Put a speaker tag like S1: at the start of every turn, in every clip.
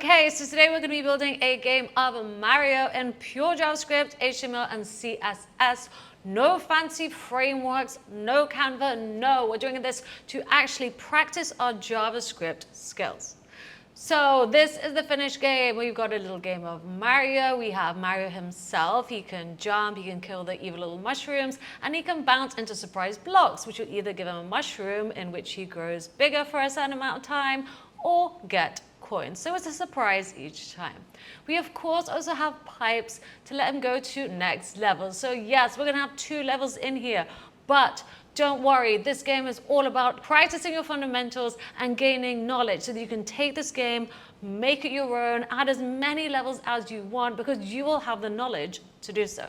S1: Okay, so today we're going to be building a game of Mario in pure JavaScript, HTML, and CSS. No fancy frameworks, no Canva, no. We're doing this to actually practice our JavaScript skills. So this is the finished game. We've got a little game of Mario. We have Mario himself. He can jump, he can kill the evil little mushrooms, and he can bounce into surprise blocks, which will either give him a mushroom in which he grows bigger for a certain amount of time, or get coins. So it's a surprise each time. We of course also have pipes to let him go to next levels. So yes, we're gonna have 2 levels in here, but don't worry, this game is all about practicing your fundamentals and gaining knowledge so that you can take this game, make it your own, add as many levels as you want because you will have the knowledge to do so.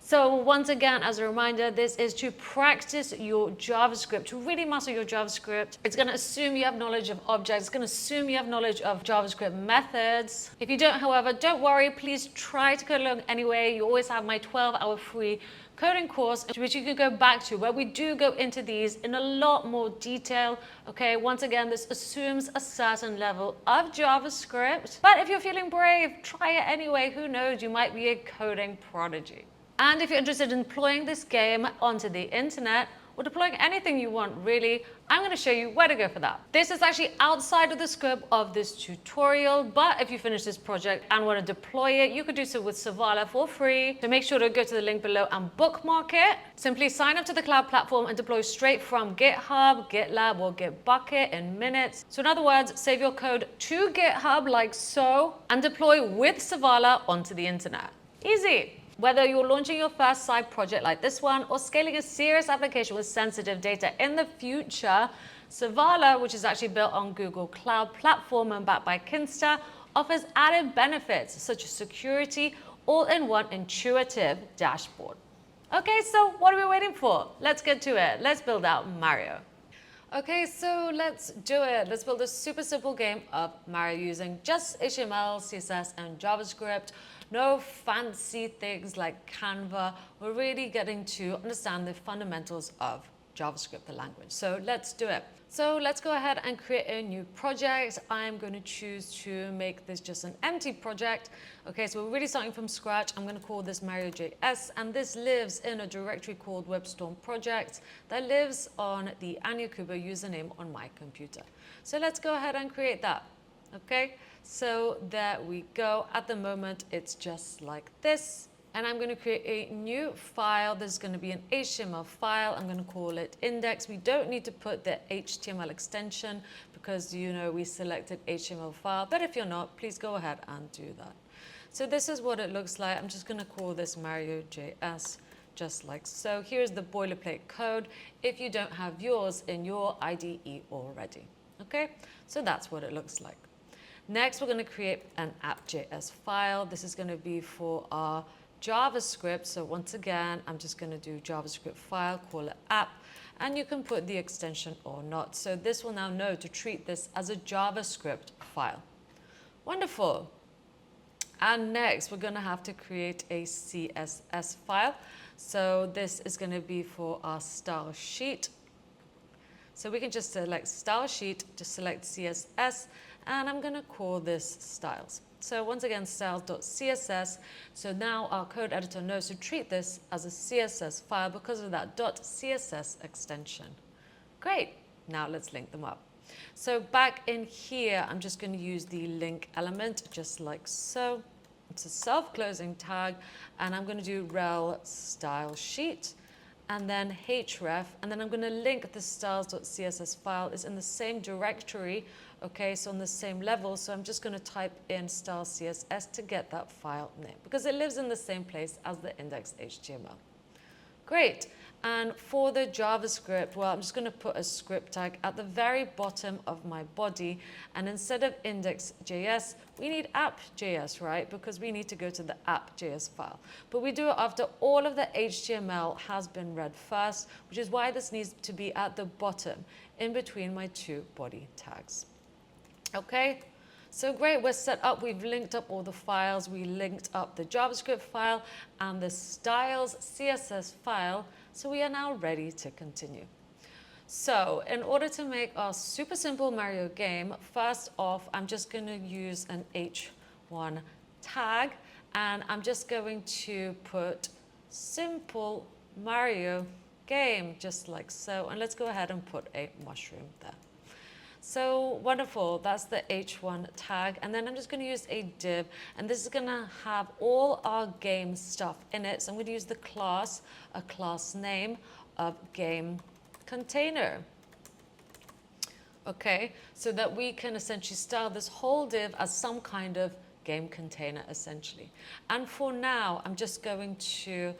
S1: So once again, as a reminder, this is to practice your JavaScript, to really master your JavaScript. It's going to assume you have knowledge of objects. It's going to assume you have knowledge of JavaScript methods. If you don't, however, don't worry. Please try to code along anyway. You always have my 12-hour free coding course, which you can go back to, where we do go into these in a lot more detail. Okay, once again, this assumes a certain level of JavaScript. But if you're feeling brave, try it anyway. Who knows? You might be a coding prodigy. And if you're interested in deploying this game onto the internet, or deploying anything you want really, I'm going to show you where to go for that. This is actually outside of the scope of this tutorial, but if you finish this project and want to deploy it, you could do so with Savala for free. So make sure to go to the link below and bookmark it. Simply sign up to the cloud platform and deploy straight from GitHub, GitLab, or Gitbucket in minutes. So in other words, save your code to GitHub like so, and deploy with Savala onto the internet. Easy. Whether you're launching your first side project like this one or scaling a serious application with sensitive data in the future, Savala, which is actually built on Google Cloud Platform and backed by Kinsta, offers added benefits such as security, all-in-one intuitive dashboard. Okay, so what are we waiting for? Let's get to it. Let's build out Mario. Okay, so let's do it. Let's build a super simple game of Mario using just HTML, CSS, and JavaScript. No fancy things like Canva. We're really getting to understand the fundamentals of JavaScript, the language. So let's do it. So let's go ahead and create a new project. I'm going to choose to make this just an empty project. Okay, so we're really starting from scratch. I'm going to call this Mario.js, and this lives in a directory called WebStorm project that lives on the Anyakuba username on my computer. So let's go ahead and create that. Okay, so there we go. At the moment, it's just like this. And I'm going to create a new file. This is going to be an HTML file. I'm going to call it index. We don't need to put the HTML extension because, you know, we selected HTML file. But if you're not, please go ahead and do that. So this is what it looks like. I'm just going to call this Mario.js, just like so. Here's the boilerplate code if you don't have yours in your IDE already. Okay, so that's what it looks like. Next, we're going to create an app.js file. This is going to be for our JavaScript. So once again, I'm just going to do JavaScript file, call it app, and you can put the extension or not. So this will now know to treat this as a JavaScript file. Wonderful. And next, we're going to have to create a CSS file. So this is going to be for our style sheet. So we can just select style sheet, just select CSS, and I'm going to call this styles. So once again, styles.css. So now our code editor knows to treat this as a CSS file because of that .css extension. Great. Now let's link them up. So back in here, I'm just going to use the link element just like so. It's a self-closing tag, and I'm going to do rel style sheet, and then href, and then I'm going to link the styles.css file is in the same directory, okay, so on the same level. So I'm just going to type in styles.css to get that file name because it lives in the same place as the index.html. Great. And for the JavaScript, well, I'm just going to put a script tag at the very bottom of my body. And instead of index.js, we need app.js, right? Because we need to go to the app.js file. But we do it after all of the HTML has been read first, which is why this needs to be at the bottom in between my 2 body tags. Okay. So great, we're set up. We've linked up all the files. We linked up the JavaScript file and the styles CSS file. So we are now ready to continue. So in order to make our super simple Mario game, first off, I'm just going to use an h1 tag, and I'm just going to put simple Mario game, just like so. And let's go ahead and put a mushroom there. So wonderful, that's the h1 tag. And then I'm just going to use a div, and this is going to have all our game stuff in it. So I'm going to use the class, a class name of game container. Okay, so that we can essentially style this whole div as some kind of game container essentially. And for now, I'm just going to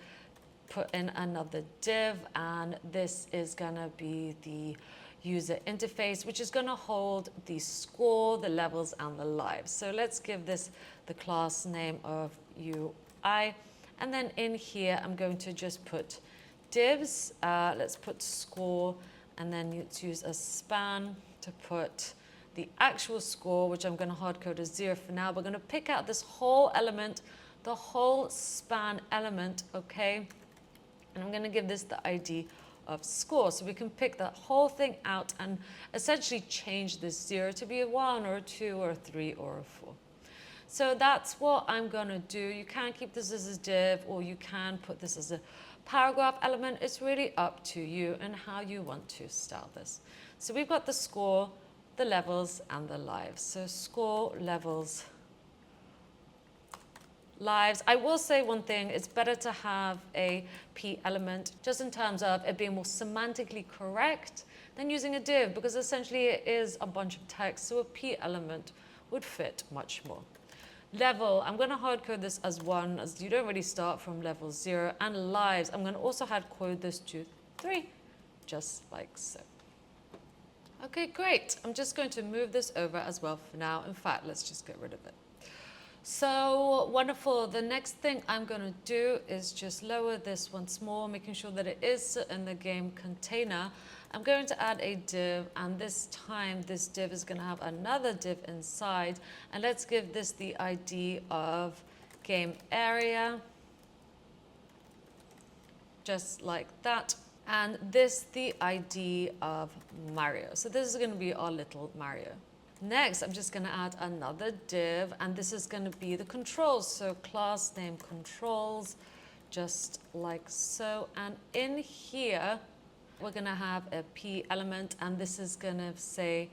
S1: put in another div, and this is going to be the user interface, which is going to hold the score, the levels, and the lives. So let's give this the class name of UI. And then in here, I'm going to just put divs. Let's put score, and then let's use a span to put the actual score, which I'm going to hard code as 0 for now. We're going to pick out this whole element, the whole span element, okay? And I'm going to give this the ID of score. So we can pick that whole thing out and essentially change this 0 to be a 1 or a 2 or a 3 or a 4. So that's what I'm going to do. You can keep this as a div, or you can put this as a paragraph element. It's really up to you and how you want to style this. So we've got the score, the levels, and the lives. So score, levels, lives. I will say one thing, it's better to have a p element just in terms of it being more semantically correct than using a div, because essentially it is a bunch of text, so a p element would fit much more. Level, I'm going to hard code this as 1, as you don't really start from level 0. And lives, I'm going to also hard code this to 3, just like so. Okay, great. I'm just going to move this over as well for now. In fact, let's just get rid of it. So wonderful. The next thing I'm going to do is just lower this once more, making sure that it is in the game container. I'm going to add a div, and this time this div is going to have another div inside. And let's give this the ID of game area, just like that. And this the ID of Mario. So this is going to be our little Mario. Next, I'm just going to add another div, and this is going to be the controls. So class name controls, just like so. And in here, we're going to have a p element, and this is going to say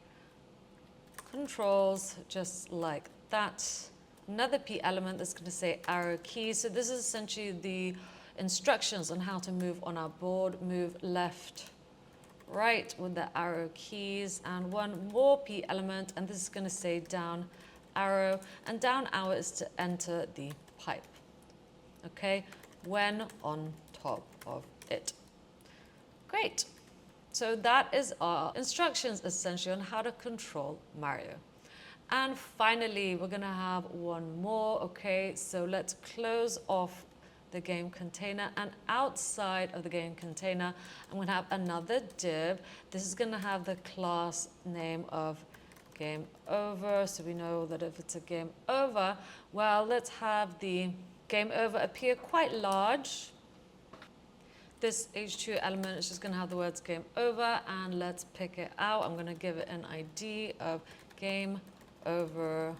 S1: controls, just like that. Another p element that's going to say arrow key. So this is essentially the instructions on how to move on our board. Move left, right with the arrow keys, and one more p element, and this is going to say down arrow, and down arrow is to enter the pipe, okay, when on top of it. Great. So that is our instructions essentially on how to control Mario. And finally, we're going to have one more, okay, so let's close off the game container, and outside of the game container, I'm going to have another div. This is going to have the class name of game over, so we know that if it's a game over, well, let's have the game over appear quite large. This h2 element is just going to have the words game over, and let's pick it out. I'm going to give it an ID of game over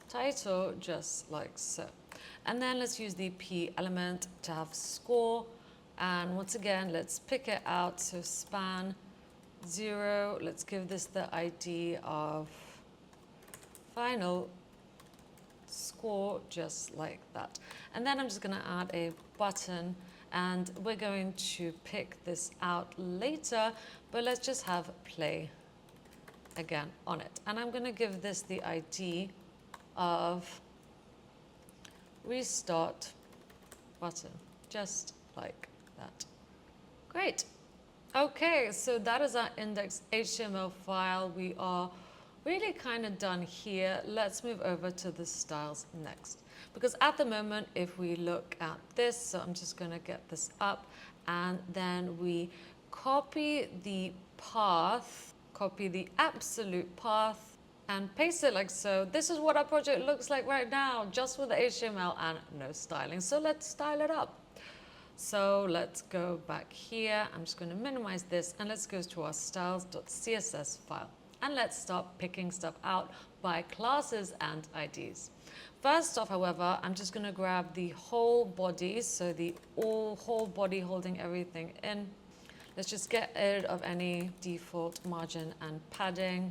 S1: title, just like so. And then let's use the p element to have score. And once again, let's pick it out. So span 0. Let's give this the ID of final score, just like that. And then I'm just going to add a button, and we're going to pick this out later, but let's just have play again on it. And I'm going to give this the ID of restart button, just like that. Great. Okay, so that is our index HTML file. We are really kind of done here. Let's move over to the styles next. Because at the moment, if we look at this, so I'm just going to get this up, and then we copy the path, copy the absolute path, and paste it like so. This is what our project looks like right now, just with the HTML and no styling. So let's style it up. So let's go back here. I'm just going to minimize this and let's go to our styles.css file. And let's start picking stuff out by classes and IDs. First off, however, I'm just going to grab the whole body, so the whole body holding everything in. Let's just get rid of any default margin and padding,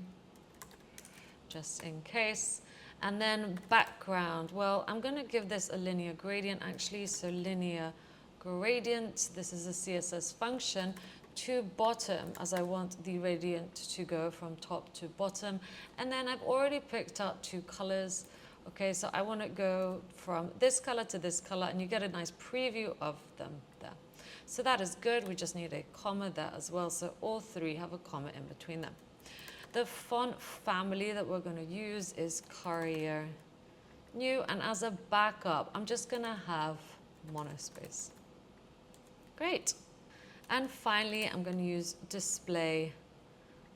S1: just in case. And then background, well, I'm going to give this a linear gradient actually, so linear gradient, this is a CSS function, to bottom, as I want the gradient to go from top to bottom. And then I've already picked out two colors. Okay, so I want to go from this color to this color, and you get a nice preview of them there. So that is good. We just need a comma there as well. So all three have a comma in between them. The font family that we're going to use is Courier New. And as a backup, I'm just going to have monospace. Great. And finally, I'm going to use display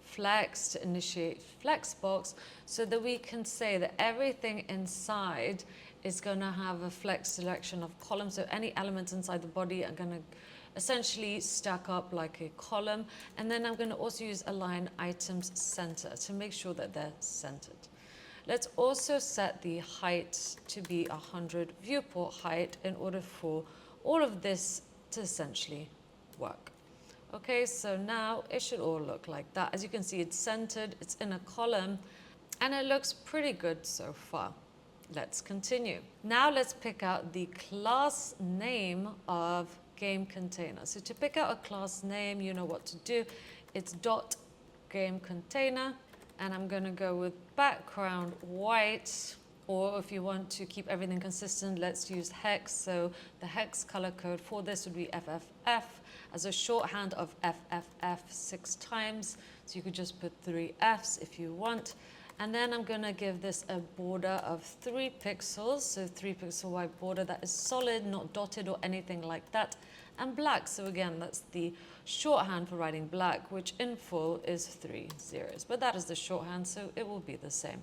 S1: flex to initiate flexbox so that we can say that everything inside is going to have a flex selection of columns. So any elements inside the body are going to essentially stack up like a column. And then I'm going to also use align items center to make sure that they're centered. Let's also set the height to be 100 viewport height in order for all of this to essentially work. Okay, so now it should all look like that. As you can see, it's centered, it's in a column, and it looks pretty good so far. Let's continue. Now let's pick out the class name of game container. So to pick out a class name, you know what to do. It's .game container, and I'm going to go with background white, or if you want to keep everything consistent, let's use hex. So the hex color code for this would be FFF as a shorthand of FFF 6 times. So you could just put 3 Fs if you want. And then I'm going to give this a border of 3 pixels, so 3 pixel wide border that is solid, not dotted or anything like that, and black. So again, that's the shorthand for writing black, which in full is 3 zeros. But that is the shorthand, so it will be the same.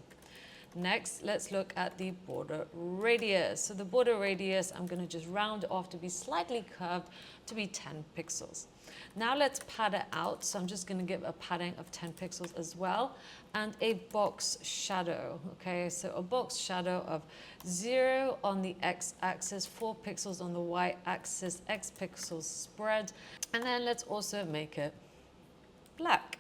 S1: Next, let's look at the border radius. So the border radius, I'm going to just round it off to be slightly curved to be 10 pixels. Now let's pad it out. So I'm just going to give a padding of 10 pixels as well, and a box shadow. Okay, so a box shadow of 0 on the x-axis, 4 pixels on the y-axis, x pixels spread. And then let's also make it black.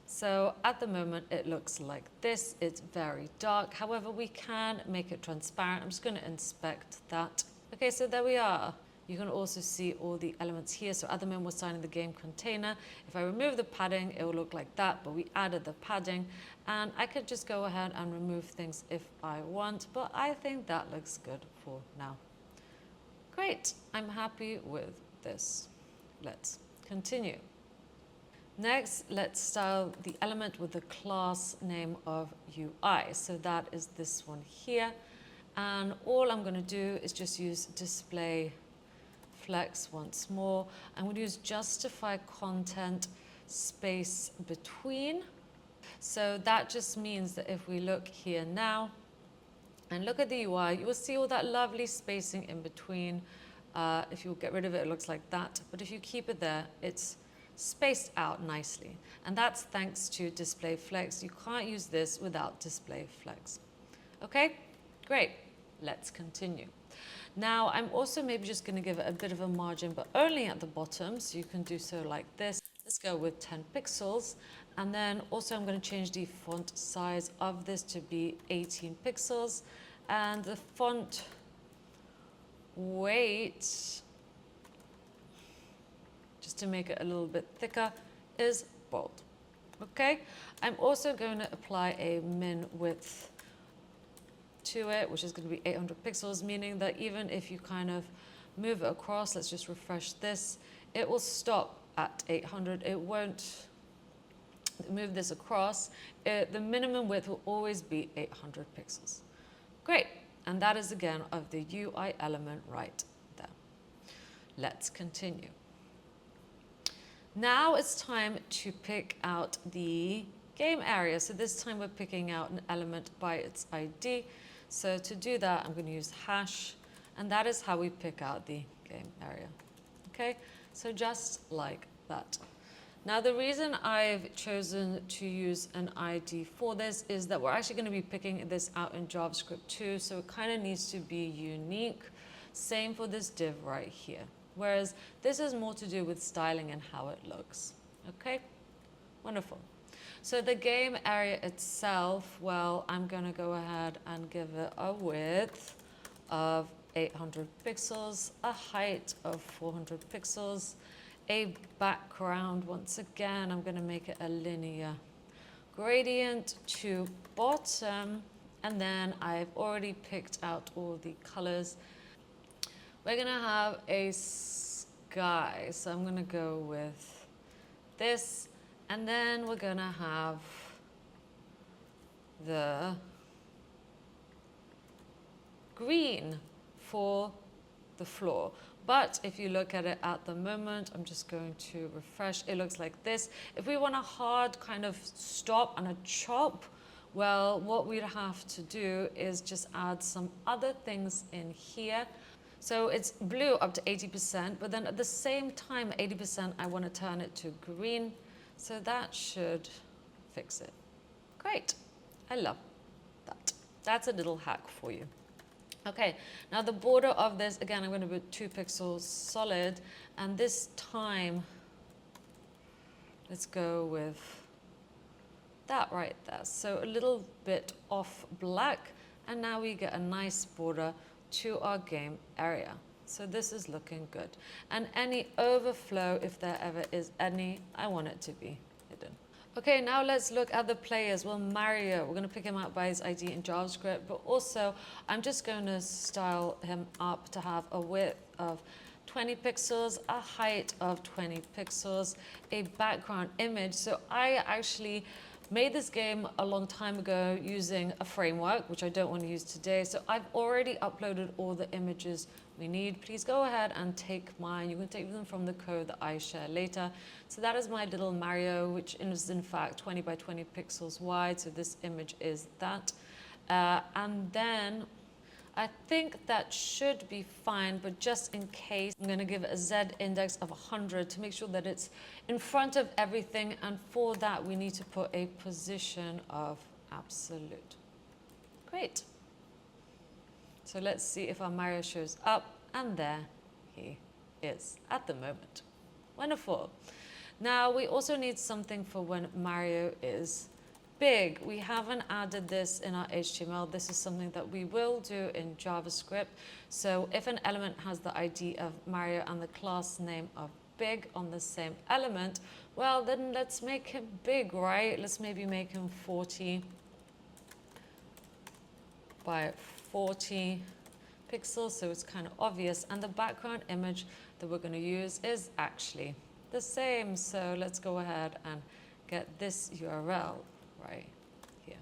S1: So at the moment it looks like this. It's very dark. However, we can make it transparent. I'm just going to inspect that. Okay, so there we are. You can also see all the elements here. So at the moment we're signing the game container. If I remove the padding, it will look like that, but we added the padding, and I could just go ahead and remove things if I want, but I think that looks good for now. Great, I'm happy with this. Let's continue. Next, let's style the element with the class name of UI. So that is this one here. And all I'm going to do is just use display flex once more. I'm going to use justify content space between. So that just means that if we look here now and look at the UI, you will see all that lovely spacing in between. If you get rid of it, it looks like that. But if you keep it there, it's spaced out nicely. And that's thanks to display flex. You can't use this without display flex. Okay, great. Let's continue. Now I'm also maybe just going to give it a bit of a margin, but only at the bottom. So you can do so like this. Let's go with 10 pixels. And then also I'm going to change the font size of this to be 18 pixels. And the font weight, just to make it a little bit thicker, is bold. Okay, I'm also going to apply a min width to it, which is going to be 800 pixels, meaning that even if you kind of move it across, let's just refresh this, it will stop at 800. It won't move this across. The minimum width will always be 800 pixels. Great, and that is again of the UI element right there. Let's continue. Now it's time to pick out the game area. So this time we're picking out an element by its ID. So to do that, I'm going to use hash, and that is how we pick out the game area. Okay, so just like that. Now the reason I've chosen to use an ID for this is that we're actually going to be picking this out in JavaScript too, so it kind of needs to be unique. Same for this div right here. Whereas this is more to do with styling and how it looks. Okay, wonderful. So the game area itself, well, I'm going to go ahead and give it a width of 800 pixels, a height of 400 pixels, a background. Once again, I'm going to make it a linear gradient to bottom, and then I've already picked out all the colors. We're going to have a sky, so I'm going to go with this, and then we're going to have the green for the floor. But if you look at it at the moment, I'm just going to refresh, it looks like this. If we want a hard kind of stop and a chop, well, what we'd have to do is just add some other things in here. So it's blue up to 80%, but then at the same time, 80%, I want to turn it to green. So that should fix it. Great. I love that. That's a little hack for you. Okay, now the border of this, again, I'm going to put 2 pixels solid, and this time, let's go with that right there. So a little bit off black, and now we get a nice border to our game area. So this is looking good. And any overflow, if there ever is any, I want it to be hidden. Okay, now let's look at the players. Well, Mario, we're going to pick him out by his ID in JavaScript, but also I'm just going to style him up to have a width of 20 pixels, a height of 20 pixels, a background image. So I actually made this game a long time ago using a framework, which I don't want to use today. So I've already uploaded all the images we need. Please go ahead and take mine. You can take them from the code that I share later. So that is my little Mario, which is in fact 20 by 20 pixels wide. So this image is that. And then I think that should be fine, but just in case, I'm going to give it a Z index of 100 to make sure that it's in front of everything. And for that, we need to put a position of absolute. Great. So let's see if our Mario shows up, and there he is at the moment. Wonderful. Now we also need something for when Mario is big. We haven't added this in our HTML. This is something that we will do in JavaScript. So if an element has the ID of Mario and the class name of big on the same element, well, then let's make him big, right? Let's maybe make him 40 by 40 pixels, so it's kind of obvious. And the background image that we're going to use is actually the same. So let's go ahead and get this URL right here.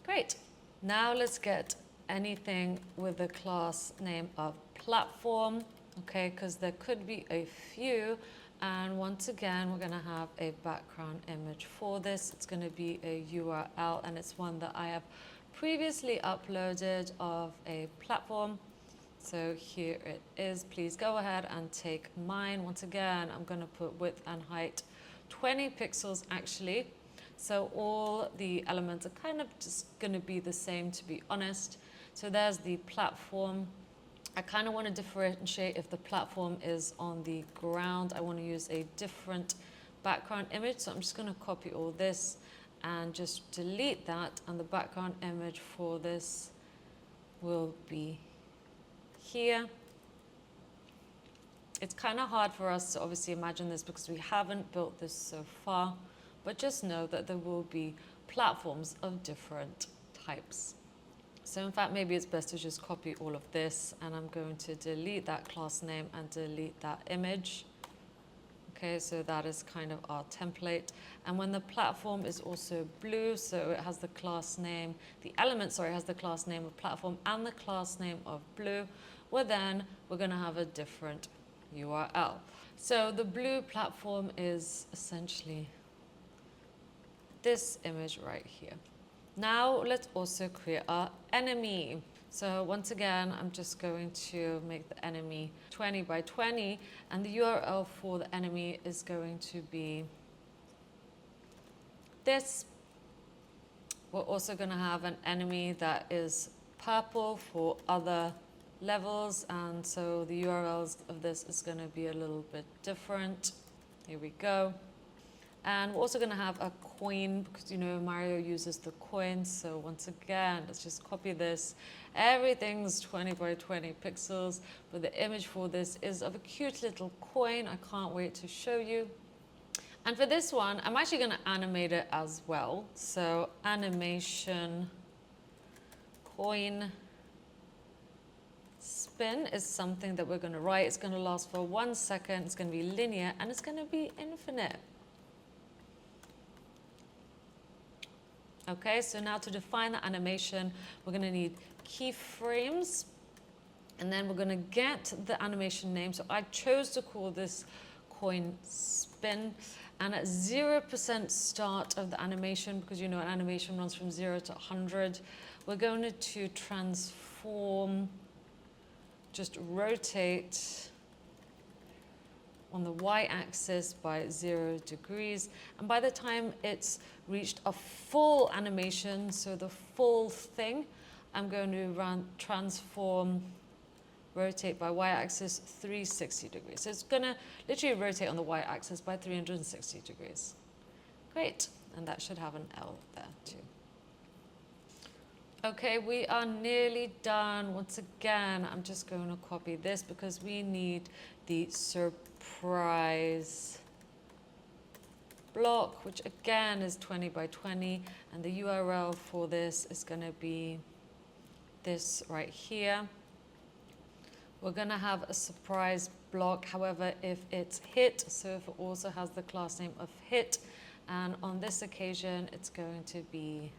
S1: Great. Now let's get anything with the class name of platform, okay, because there could be a few. And once again, we're going to have a background image for this. It's going to be a URL, and it's one that I have previously uploaded of a platform. So here it is. Please go ahead and take mine. Once again, I'm going to put width and height 20 pixels actually. So all the elements are kind of just going to be the same, to be honest. So there's the platform. I kind of want to differentiate if the platform is on the ground. I want to use a different background image. So I'm just going to copy all this and just delete that, and the background image for this will be here. It's kind of hard for us to obviously imagine this because we haven't built this so far, but just know that there will be platforms of different types. So in fact, maybe it's best to just copy all of this, and I'm going to delete that class name and delete that image. Okay, so that is kind of our template. And when the platform is also blue, so it has the class name, the element, sorry, has the class name of platform and the class name of blue, well then we're going to have a different URL. So the blue platform is essentially this image right here. Now let's also create our enemy. So once again, I'm just going to make the enemy 20 by 20, and the URL for the enemy is going to be this. We're also going to have an enemy that is purple for other levels, and so the URLs of this is going to be a little bit different. Here we go. And we're also going to have a coin, because you know Mario uses the coins. So once again, let's just copy this. Everything's 20 by 20 pixels, but the image for this is of a cute little coin. I can't wait to show you. And for this one, I'm actually going to animate it as well. So animation coin spin is something that we're going to write. It's going to last for 1 second. It's going to be linear, and it's going to be infinite. Okay, so now to define the animation, we're going to need keyframes, and then we're going to get the animation name. So I chose to call this coin spin, and at 0% start of the animation, because you know an animation runs from 0 to 100, we're going to transform, just rotate on the y-axis by 0 degrees, and by the time it's reached a full animation, so the full thing, I'm going to transform, rotate by y-axis 360 degrees. So it's going to literally rotate on the y-axis by 360 degrees. Great, and that should have an L there too. Okay, we are nearly done. Once again, I'm just going to copy this because we need the surprise block, which again is 20 by 20, and the URL for this is going to be this right here. We're going to have a surprise block, however, if it's hit, so if it also has the class name of hit, and on this occasion, it's going to be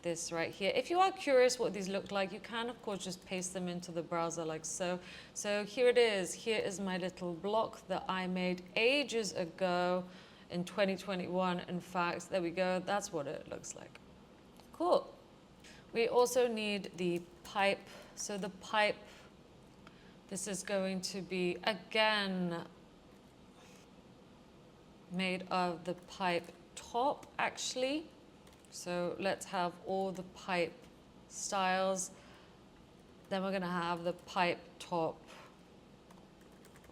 S1: this right here. If you are curious what these look like, you can, of course, just paste them into the browser like so. So here it is. Here is my little block that I made ages ago in 2021. In fact, there we go. That's what it looks like. Cool. We also need the pipe. So the pipe, this is going to be, again, made of the pipe top, actually. So let's have all the pipe styles. Then we're going to have the pipe top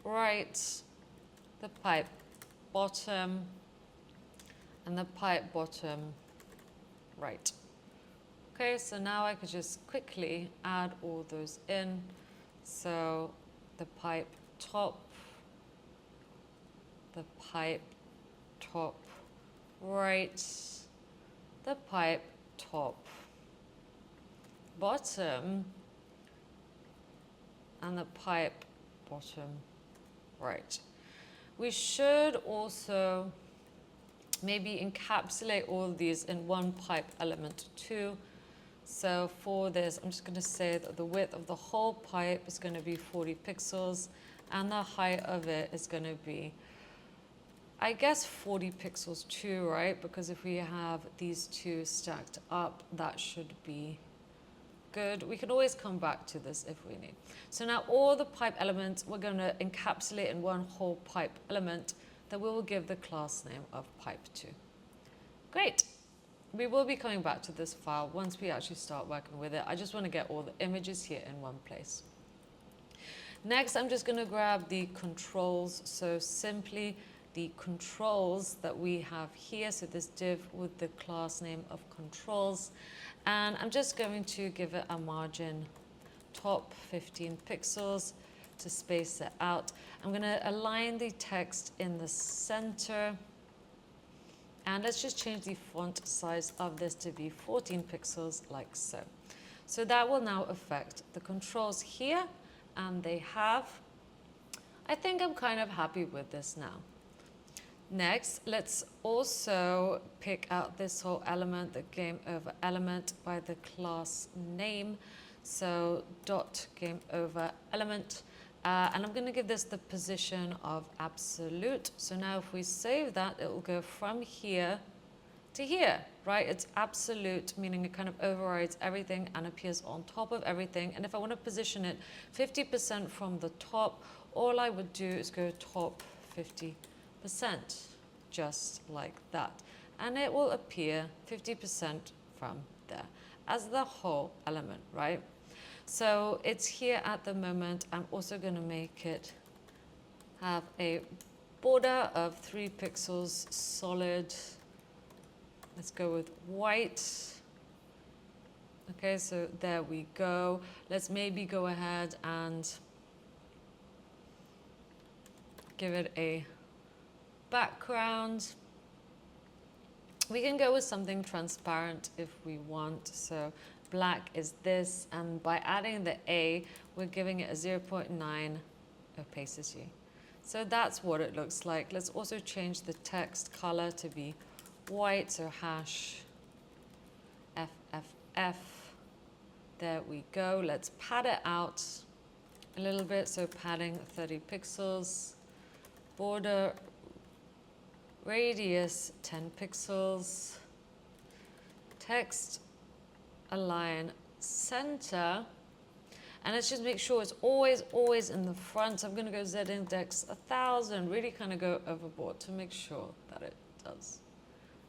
S1: right, the pipe bottom, and the pipe bottom right. Okay, so now I could just quickly add all those in. So the pipe top, the pipe top right, the pipe top bottom, and the pipe bottom right. We should also maybe encapsulate all of these in one pipe element too. So for this, I'm just going to say that the width of the whole pipe is going to be 40 pixels, and the height of it is going to be, I guess, 40 pixels too, right? Because if we have these two stacked up, that should be good. We can always come back to this if we need. So now all the pipe elements, we're going to encapsulate in one whole pipe element that we will give the class name of pipe2. Great. We will be coming back to this file once we actually start working with it. I just want to get all the images here in one place. Next, I'm just going to grab the controls. So simply the controls that we have here. So this div with the class name of controls. And I'm just going to give it a margin top 15 pixels to space it out. I'm going to align the text in the center. And let's just change the font size of this to be 14 pixels like so. So that will now affect the controls here, and they have. I think I'm kind of happy with this now. Next, let's also pick out this whole element, the game over element, by the class name. So dot game over element. And I'm going to give this the position of absolute. So now if we save that, it will go from here to here. right? It's absolute, meaning it kind of overrides everything and appears on top of everything. And if I want to position it 50% from the top, all I would do is go top 50%, just like that. And it will appear 50% from there as the whole element, right? So it's here at the moment. I'm also going to make it have a border of 3 pixels solid. Let's go with white. Okay, so there we go. Let's maybe go ahead and give it a background. We can go with something transparent if we want. So black is this, and by adding the A, we're giving it a 0.9 opacity. So that's what it looks like. Let's also change the text color to be white, so hash FFF. There we go. Let's pad it out a little bit, so padding 30 pixels. Border radius 10 pixels. Text align center. And let's just make sure it's always in the front. So I'm going to go Z index 1000, really kind of go overboard to make sure that it does.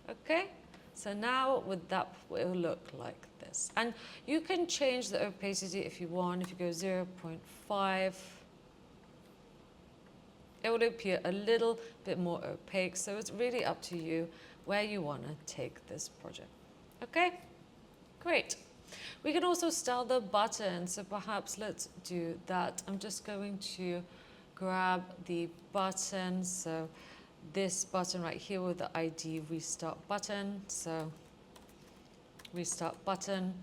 S1: Okay, so now with that, it will look like this. And you can change the opacity if you want. If you go 0.5, it will appear a little bit more opaque. So it's really up to you where you want to take this project. Okay, great. We can also style the button, so perhaps let's do that. I'm just going to grab the button, so this button right here with the ID restart button. So restart button.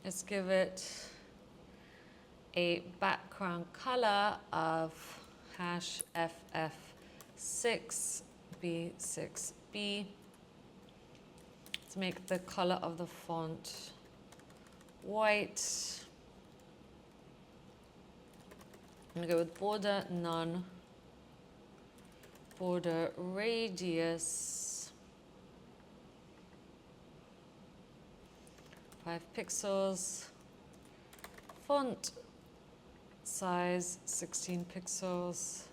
S1: Let's give it a background color of hash FF6B6B. To make the color of the font white. I'm going to go with border none, border radius 5 pixels, font size 16 pixels,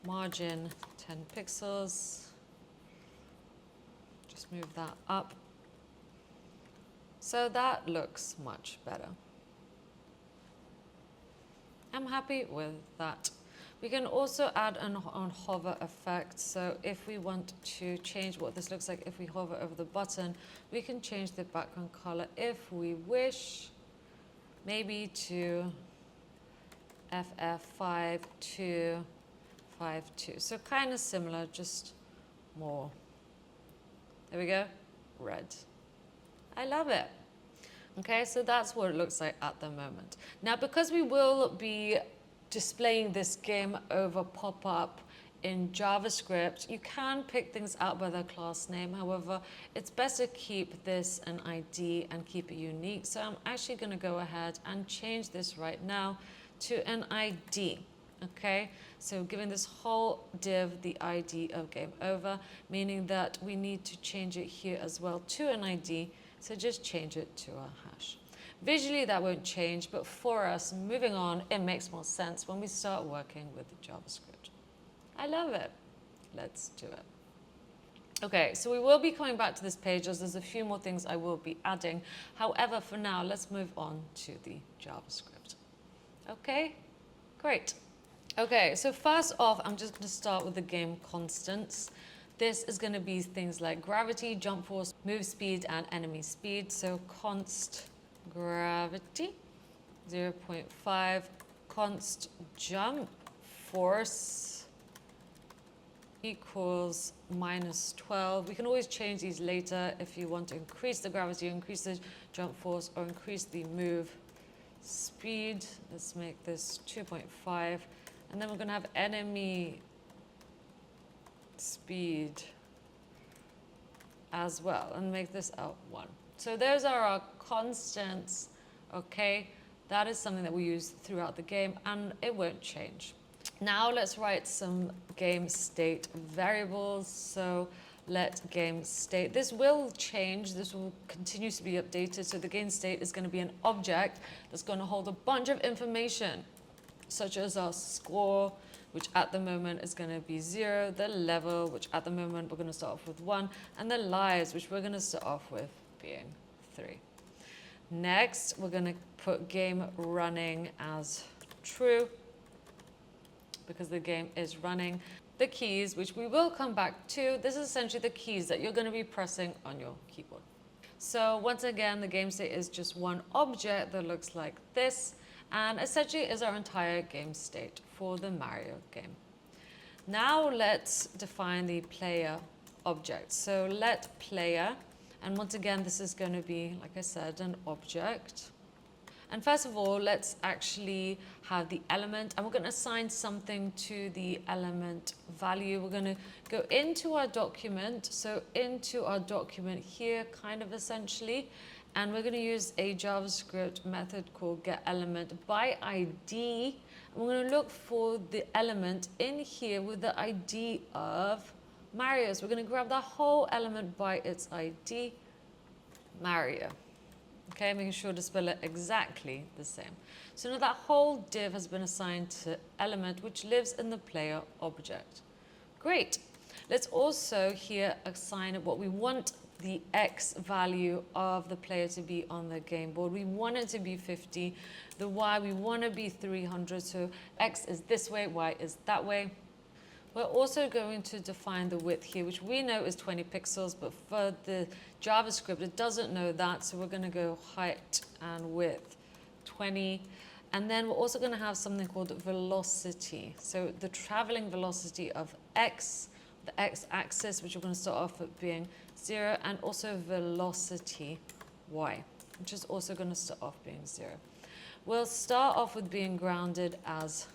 S1: margin 10 pixels. Just move that up. So that looks much better. I'm happy with that. We can also add an on hover effect. So if we want to change what this looks like, if we hover over the button, we can change the background color if we wish, maybe to FF5252. So kind of similar, just more. There we go, red. I love it. Okay, so that's what it looks like at the moment. Now, because we will be displaying this game over pop-up in JavaScript, you can pick things out by their class name. However, it's best to keep this an ID and keep it unique. So I'm actually going to go ahead and change this right now to an ID. Okay, so giving this whole div the ID of game over, meaning that we need to change it here as well to an ID. So just change it to a hash. Visually, that won't change, but for us, moving on, it makes more sense when we start working with the JavaScript. I love it. Let's do it. Okay, so we will be coming back to this page as there's a few more things I will be adding. However, for now, let's move on to the JavaScript. Okay, great. Okay, so first off, I'm just going to start with the game constants. This is going to be things like gravity, jump force, move speed, and enemy speed. So const gravity, 0.5, const jump force equals -12. We can always change these later if you want to increase the gravity, increase the jump force, or increase the move speed. Let's make this 2.5. And then we're going to have enemy speed as well, and make this out 1. So those are our constants, okay? That is something that we use throughout the game, and it won't change. Now let's write some game state variables. So let game state. This will change. This will continue to be updated. So the game state is going to be an object that's going to hold a bunch of information, such as our score, which at the moment is going to be 0, the level, which at the moment we're going to start off with 1, and the lives, which we're going to start off with being 3. Next, we're going to put game running as true, because the game is running. The keys, which we will come back to, this is essentially the keys that you're going to be pressing on your keyboard. So once again, the game state is just one object that looks like this, and essentially is our entire game state for the Mario game. Now let's define the player object. So let player, and once again, this is going to be, like I said, an object. And first of all, let's actually have the element, and we're going to assign something to the element value. We're going to go into our document, so into our document here, kind of essentially, and we're going to use a JavaScript method called getElementById. And we're going to look for the element in here with the ID of Mario. So we're going to grab the whole element by its ID, Mario. Okay, making sure to spell it exactly the same. So now that whole div has been assigned to element, which lives in the player object. Great. Let's also here assign what we want the X value of the player to be on the game board. We want it to be 50. The Y, we want to be 300. So X is this way, Y is that way. We're also going to define the width here, which we know is 20 pixels, but for the JavaScript, it doesn't know that. So we're going to go height and width 20. And then we're also going to have something called velocity. So the traveling velocity of X, the X-axis, which we're going to start off at being 0, and also velocity Y, which is also going to start off being 0. We'll start off with being grounded as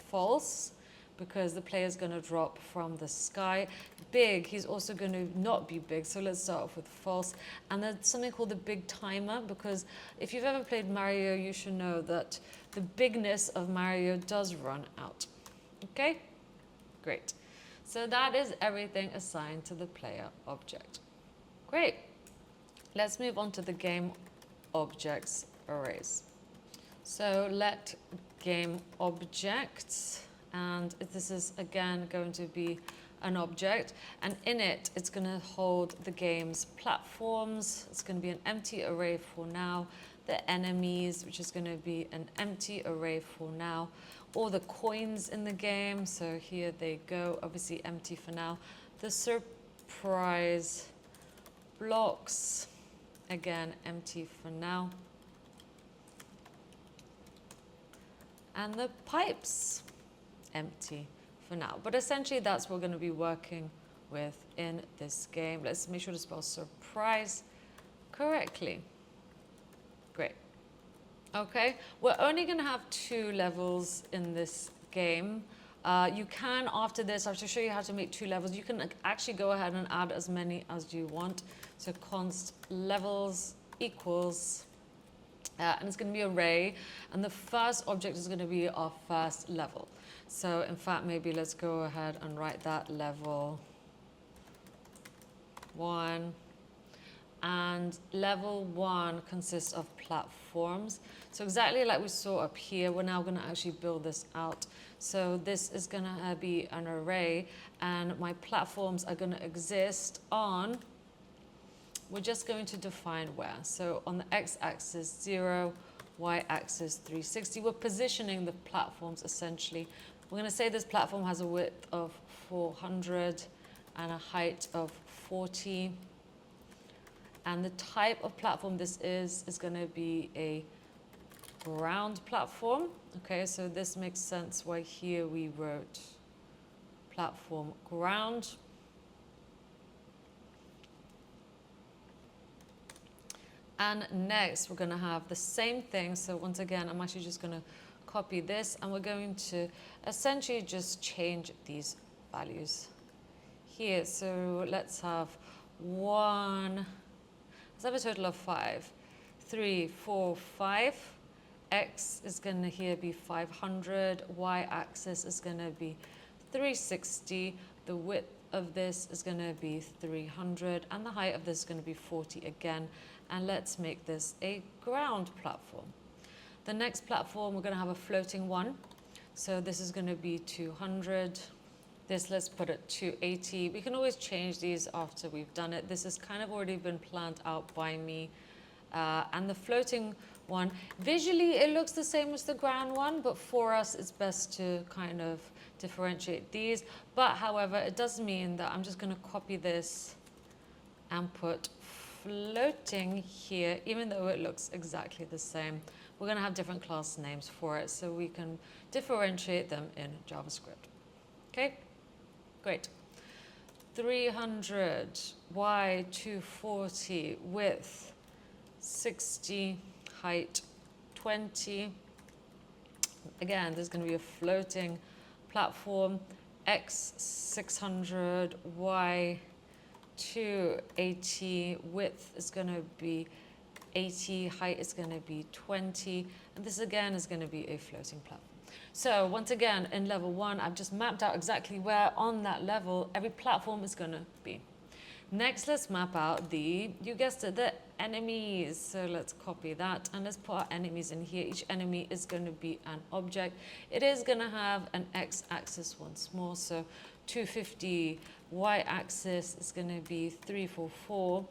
S1: false, because the player is going to drop from the sky. Big, he's also going to not be big, so let's start off with false. And there's something called the big timer, because if you've ever played Mario, you should know that the bigness of Mario does run out. Okay? Great. So that is everything assigned to the player object. Great. Let's move on to the game objects arrays. So let game objects, and this is again going to be an object, and in it it's going to hold the game's platforms. It's going to be an empty array for now. The enemies, which is going to be an empty array for now. All the coins in the game, so here they go, obviously empty for now. The surprise blocks, again empty for now. And the pipes, empty for now. But essentially that's what we're going to be working with in this game. Let's make sure to spell surprise correctly. Great. Okay, we're only going to have 2 levels in this game. You can, after this, I have to show you how to make 2 levels. You can actually go ahead and add as many as you want. So const levels equals, and it's going to be array, and the first object is going to be our first level. So in fact, maybe let's go ahead and write that level 1. And level 1 consists of platforms. So exactly like we saw up here, we're now going to actually build this out. So this is going to be an array, and my platforms are going to exist on, we're just going to define where. So on the x-axis 0, y-axis 360, we're positioning the platforms essentially. We're going to say this platform has a width of 400 and a height of 40. And the type of platform this is going to be a ground platform. Okay, so this makes sense why here we wrote platform ground. And next we're going to have the same thing. So once again, I'm actually just going to copy this, and we're going to essentially just change these values here. So let's have 1. Let's have a total of 5. 3, 4, 5. X is going to here be 500. Y-axis is going to be 360. The width of this is going to be 300 and the height of this is going to be 40 again. And let's make this a ground platform. The next platform, we're going to have a floating one. So this is going to be 200. This, let's put it 280. We can always change these after we've done it. This has kind of already been planned out by me. And the floating one, visually it looks the same as the ground one, but for us it's best to kind of differentiate these. But however, it does mean that I'm just going to copy this and put floating here, even though it looks exactly the same. We're going to have different class names for it so we can differentiate them in JavaScript. Okay, great. 300, y 240, width 60, height 20. Again, there's going to be a floating platform. X 600, y 280, width is going to be 80, height is going to be 20, and this again is going to be a floating platform. So once again, in level 1, I've just mapped out exactly where on that level every platform is going to be. Next, let's map out the, you guessed it, the enemies. So let's copy that and let's put our enemies in here. Each enemy is going to be an object. It is going to have an x-axis once more. So 250, y-axis is going to be 344.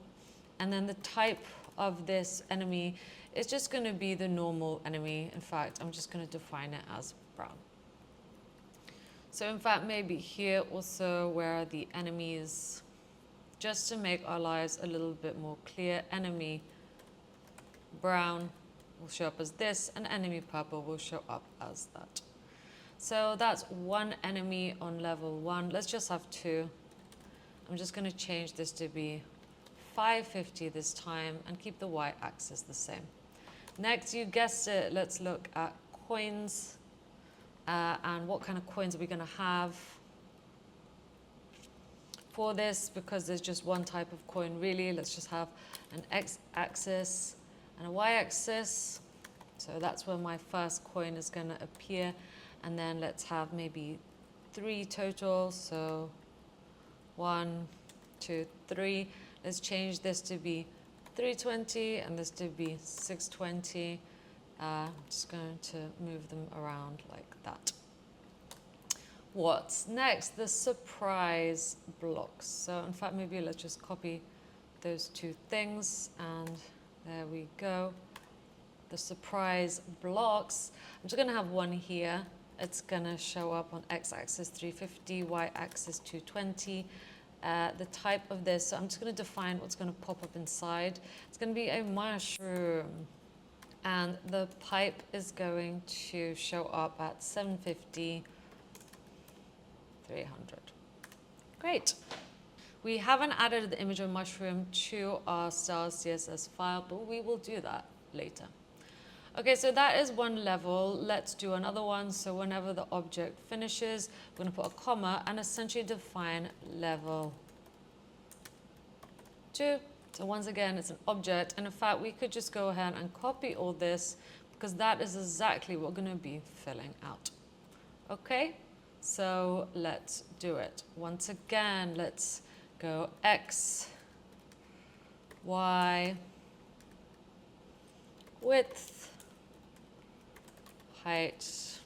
S1: And then the type of this enemy is just going to be the normal enemy. In fact, I'm just going to define it as brown. So in fact, maybe here also where the enemies, just to make our lives a little bit more clear, enemy brown will show up as this, and enemy purple will show up as that. So that's one enemy on level 1. Let's just have 2. I'm just going to change this to be 550 this time and keep the y-axis the same. Next, you guessed it, let's look at coins and what kind of coins are we going to have for this, because there's just one type of coin really. Let's just have an x-axis and a y-axis. So that's where my first coin is going to appear. And then let's have maybe 3 total. So 1, 2, 3. Let's change this to be 320 and this to be 620. I'm just going to move them around like that. What's next? The surprise blocks. So in fact, maybe let's just copy those 2 things, and there we go. The surprise blocks. I'm just going to have one here. It's going to show up on x-axis 350, y-axis 220. The type of this, so I'm just going to define what's going to pop up inside. It's going to be a mushroom. And the pipe is going to show up at 750, 300. Great. We haven't added the image of mushroom to our style CSS file, but we will do that later. Okay, so that is one level. Let's do another one. So whenever the object finishes, we're going to put a comma and essentially define level 2. So once again, it's an object. And in fact, we could just go ahead and copy all this because that is exactly what we're going to be filling out. Okay, so let's do it. Once again, let's go X, Y, width, height,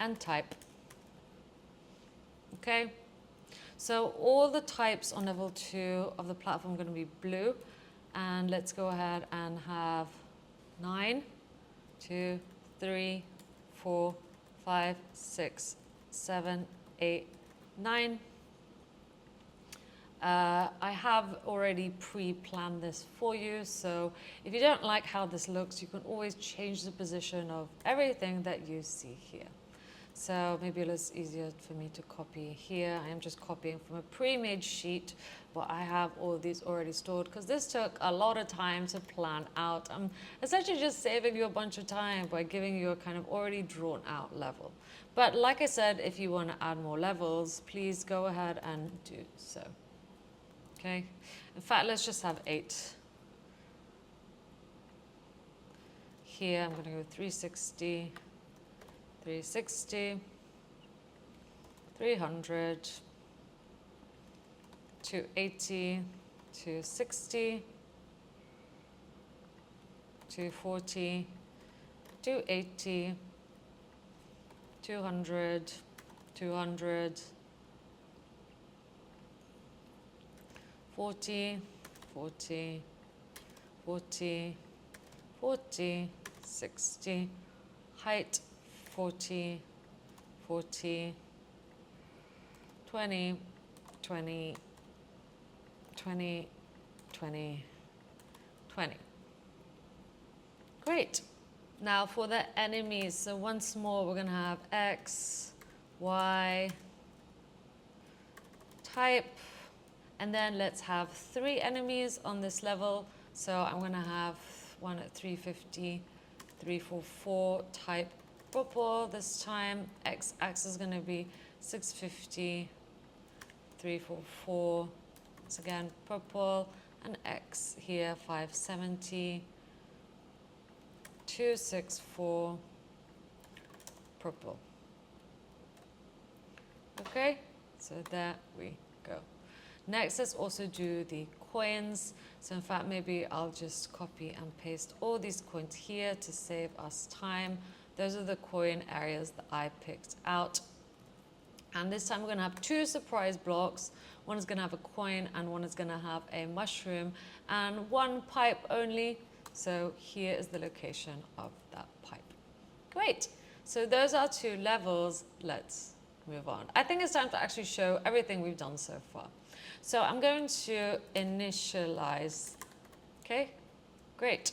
S1: and type. Okay, so all the types on level 2 of the platform are going to be blue. And let's go ahead and have 9, 2, 3, 4, 5, 6, 7, 8, 9. I have already pre-planned this for you, so if you don't like how this looks, you can always change the position of everything that you see here. So maybe it's easier for me to copy here. I am just copying from a pre-made sheet, but I have all these already stored because this took a lot of time to plan out. I'm essentially just saving you a bunch of time by giving you a kind of already drawn out level. But like I said, if you want to add more levels, please go ahead and do so. Okay, in fact, let's just have 8. Here, I'm going to go 360, 360. 300, 280, 260, 240, 280, 200, 200, 40, 40, 40, 40, 60, height 40, 40, 20, 20, 20, 20, 20. Great. Now for the enemies, so once more we're going to have X, Y, type, and then let's have 3 enemies on this level. So I'm going to have one at 350, 344, type purple this time. X-axis is going to be 650, 344, once again purple, and X here 570, 264, purple. Okay, so there we go. Next, let's also do the coins. So in fact, maybe I'll just copy and paste all these coins here to save us time. Those are the coin areas that I picked out. And this time we're going to have 2 surprise blocks. One is going to have a coin and one is going to have a mushroom and 1 pipe only. So here is the location of that pipe. Great. So those are 2 levels. Let's move on. I think it's time to actually show everything we've done so far. So I'm going to initialize. Okay, great.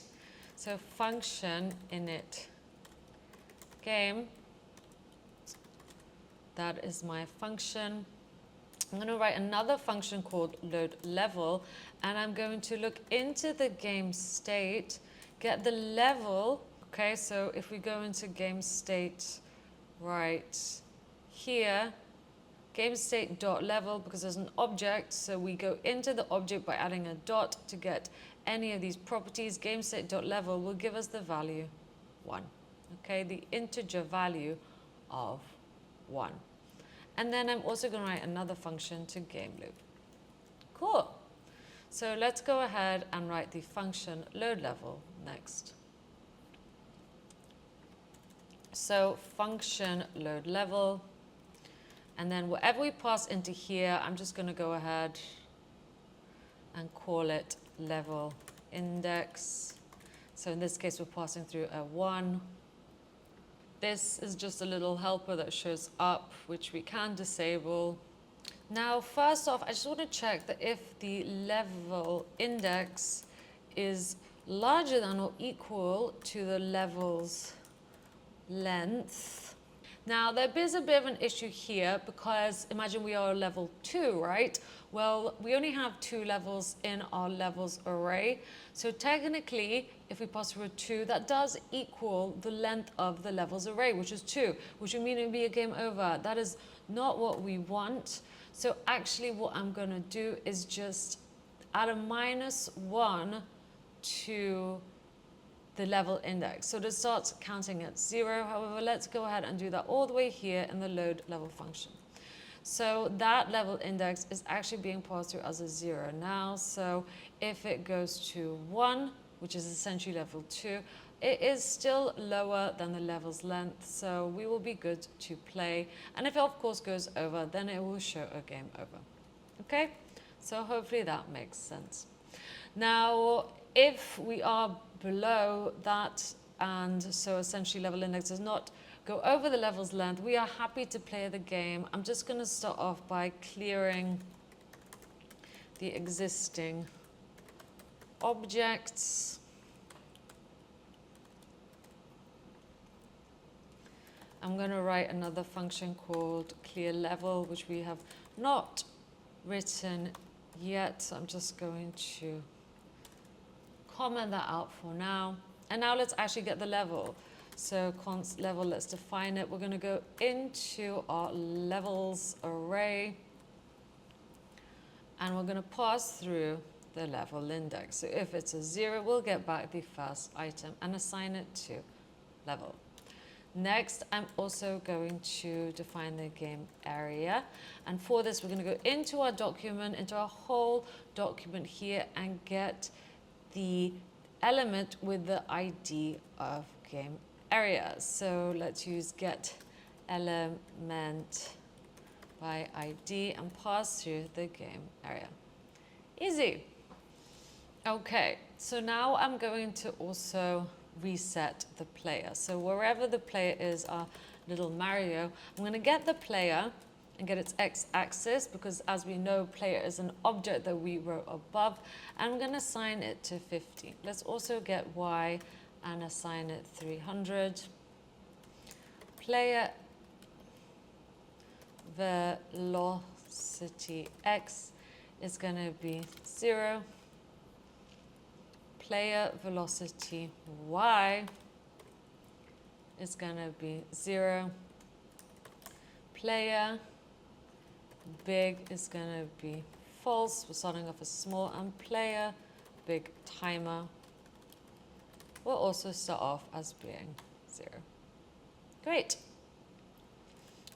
S1: So function init game. That is my function. I'm going to write another function called load level, and I'm going to look into the game state, get the level. Okay, so if we go into game state right here, game state dot level, because there's an object, so we go into the object by adding a dot to get any of these properties. Game state dot level will give us the value 1. Okay, the integer value of 1. And then I'm also going to write another function to game loop. Cool. So let's go ahead and write the function load level next. So function load level, and then whatever we pass into here, I'm just going to go ahead and call it level index. So in this case, we're passing through a 1. This is just a little helper that shows up, which we can disable. Now, first off, I just want to check that if the level index is larger than or equal to the level's length. Now, there is a bit of an issue here because imagine we are level 2, right? Well, we only have 2 levels in our levels array. So technically, if we pass through a 2, that does equal the length of the levels array, which is 2, which would mean it would be a game over. That is not what we want. So actually what I'm going to do is just add a -1 to the level index. So to start counting at 0, however, let's go ahead and do that all the way here in the load level function. So that level index is actually being passed through as a 0 now. So if it goes to 1, which is essentially level 2, it is still lower than the level's length. So we will be good to play. And if it of course goes over, then it will show a game over. Okay? So hopefully that makes sense. Now, if we are below that, and so essentially level index does not go over the level's length, we are happy to play the game. I'm just going to start off by clearing the existing objects. I'm going to write another function called clear level, which we have not written yet. So I'm just going to comment that out for now. And now let's actually get the level. So const level, let's define it. We're going to go into our levels array, and we're going to pass through the level index. So if it's a 0, we'll get back the first item and assign it to level. Next, I'm also going to define the game area. And for this, we're going to go into our document, into our whole document here, and get the element with the ID of game area. So let's use get element by ID and pass through the game area. Easy. Okay, so now I'm going to also reset the player. So wherever the player is, our little Mario, I'm going to get the player and get its x-axis, because as we know, player is an object that we wrote above, and I'm going to assign it to 50. Let's also get y and assign it 300. Player velocity x is going to be 0. Player velocity y is going to be 0. Player big is going to be false. We're starting off as small. And player big timer will also start off as being 0. Great.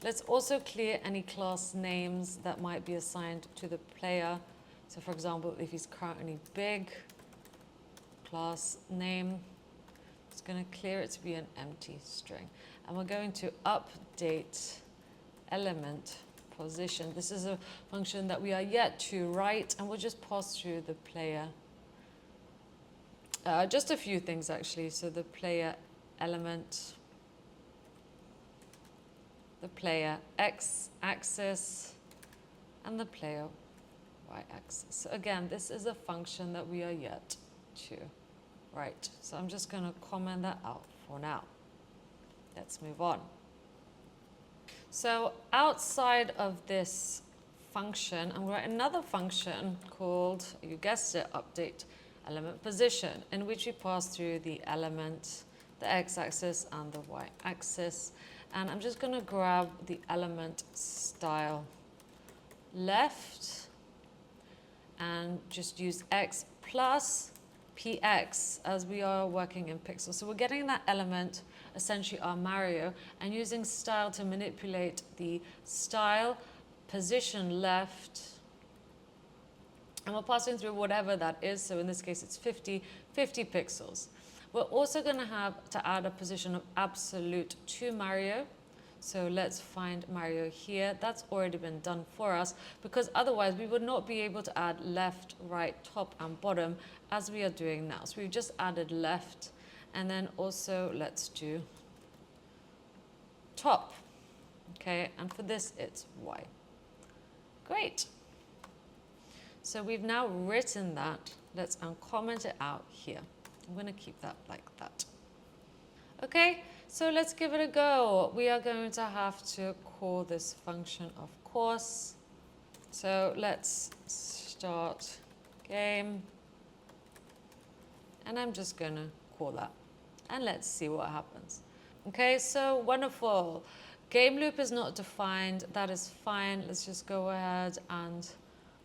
S1: Let's also clear any class names that might be assigned to the player. So for example, if he's currently big, class name, it's going to clear it to be an empty string. And we're going to update element position. This is a function that we are yet to write, and we'll just pass through the player. Just a few things actually. So the player element, the player x-axis, and the player y-axis. So again, this is a function that we are yet to write. So I'm just going to comment that out for now. Let's move on. So outside of this function, I'm going to write another function called, you guessed it, update element position, in which we pass through the element, the x-axis and the y-axis. And I'm just going to grab the element style left and just use x plus px as we are working in pixels. So we're getting that element, essentially our Mario, and using style to manipulate the style position left. And we're passing through whatever that is. So in this case, it's 50 pixels. We're also going to have to add a position of absolute to Mario. So let's find Mario here. That's already been done for us, because otherwise we would not be able to add left, right, top, and bottom as we are doing now. So we've just added left, and then also let's do top. Okay, and for this it's y. Great. So we've now written that. Let's uncomment it out here. I'm going to keep that like that. Okay, so let's give it a go. We are going to have to call this function, of course. So let's start game. And I'm just going to call that. And let's see what happens. Okay, so wonderful. Game loop is not defined. That is fine. Let's just go ahead and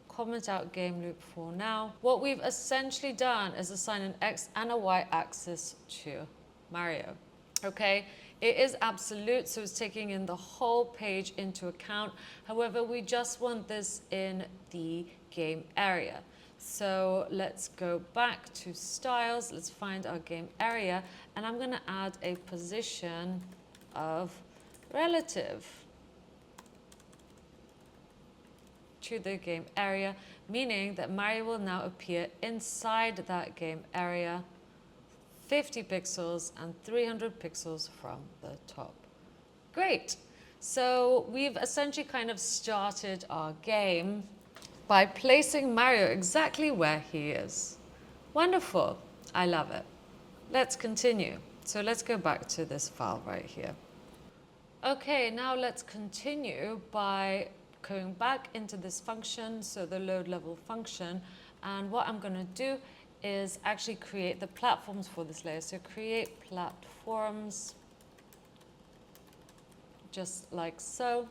S1: comment out game loop for now. What we've essentially done is assign an x and a y axis to Mario. Okay, it is absolute, so it's taking in the whole page into account. However, we just want this in the game area. So let's go back to styles. Let's find our game area, and I'm going to add a position of relative to the game area, meaning that Mario will now appear inside that game area, 50 pixels and 300 pixels from the top. Great. So we've essentially kind of started our game by placing Mario exactly where he is. Wonderful. I love it. Let's continue. So let's go back to this file right here. Okay, now let's continue by going back into this function, so the load level function. And what I'm going to do is actually create the platforms for this layer. So create platforms, just like so.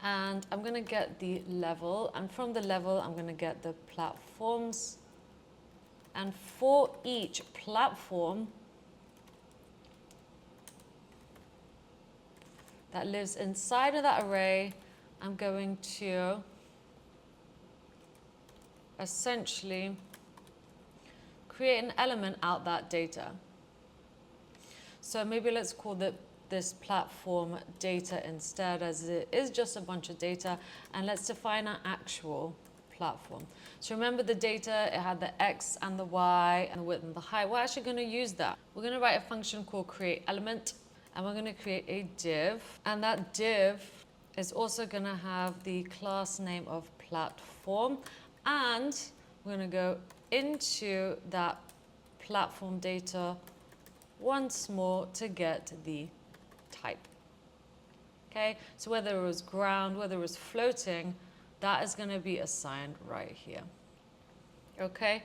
S1: And I'm going to get the level, and from the level I'm going to get the platforms. And for each platform, that lives inside of that array, I'm going to essentially create an element out that data. So maybe let's call this platform data instead, as it is just a bunch of data, and let's define our actual platform. So remember the data, it had the X and the Y and the width and the height. We're actually going to use that. We're going to write a function called create element, and we're going to create a div, and that div is also going to have the class name of platform, and we're going to go into that platform data once more to get the type. Okay, so whether it was ground, whether it was floating, that is going to be assigned right here. Okay,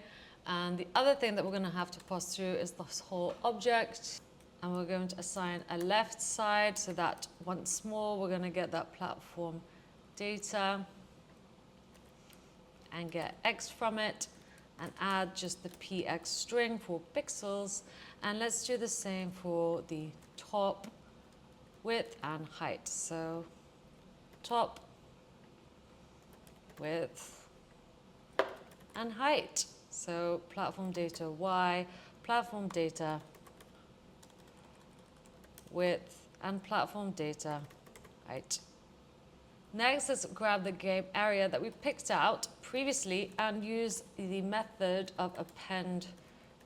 S1: and the other thing that we're going to have to pass through is this whole object, and we're going to assign a left side, so that once more we're going to get that platform data and get X from it, and add just the px string for pixels, and let's do the same for the top, width and height. So top, width and height. So platform data Y, platform data width, and platform data height. Next, let's grab the game area that we picked out previously and use the method of append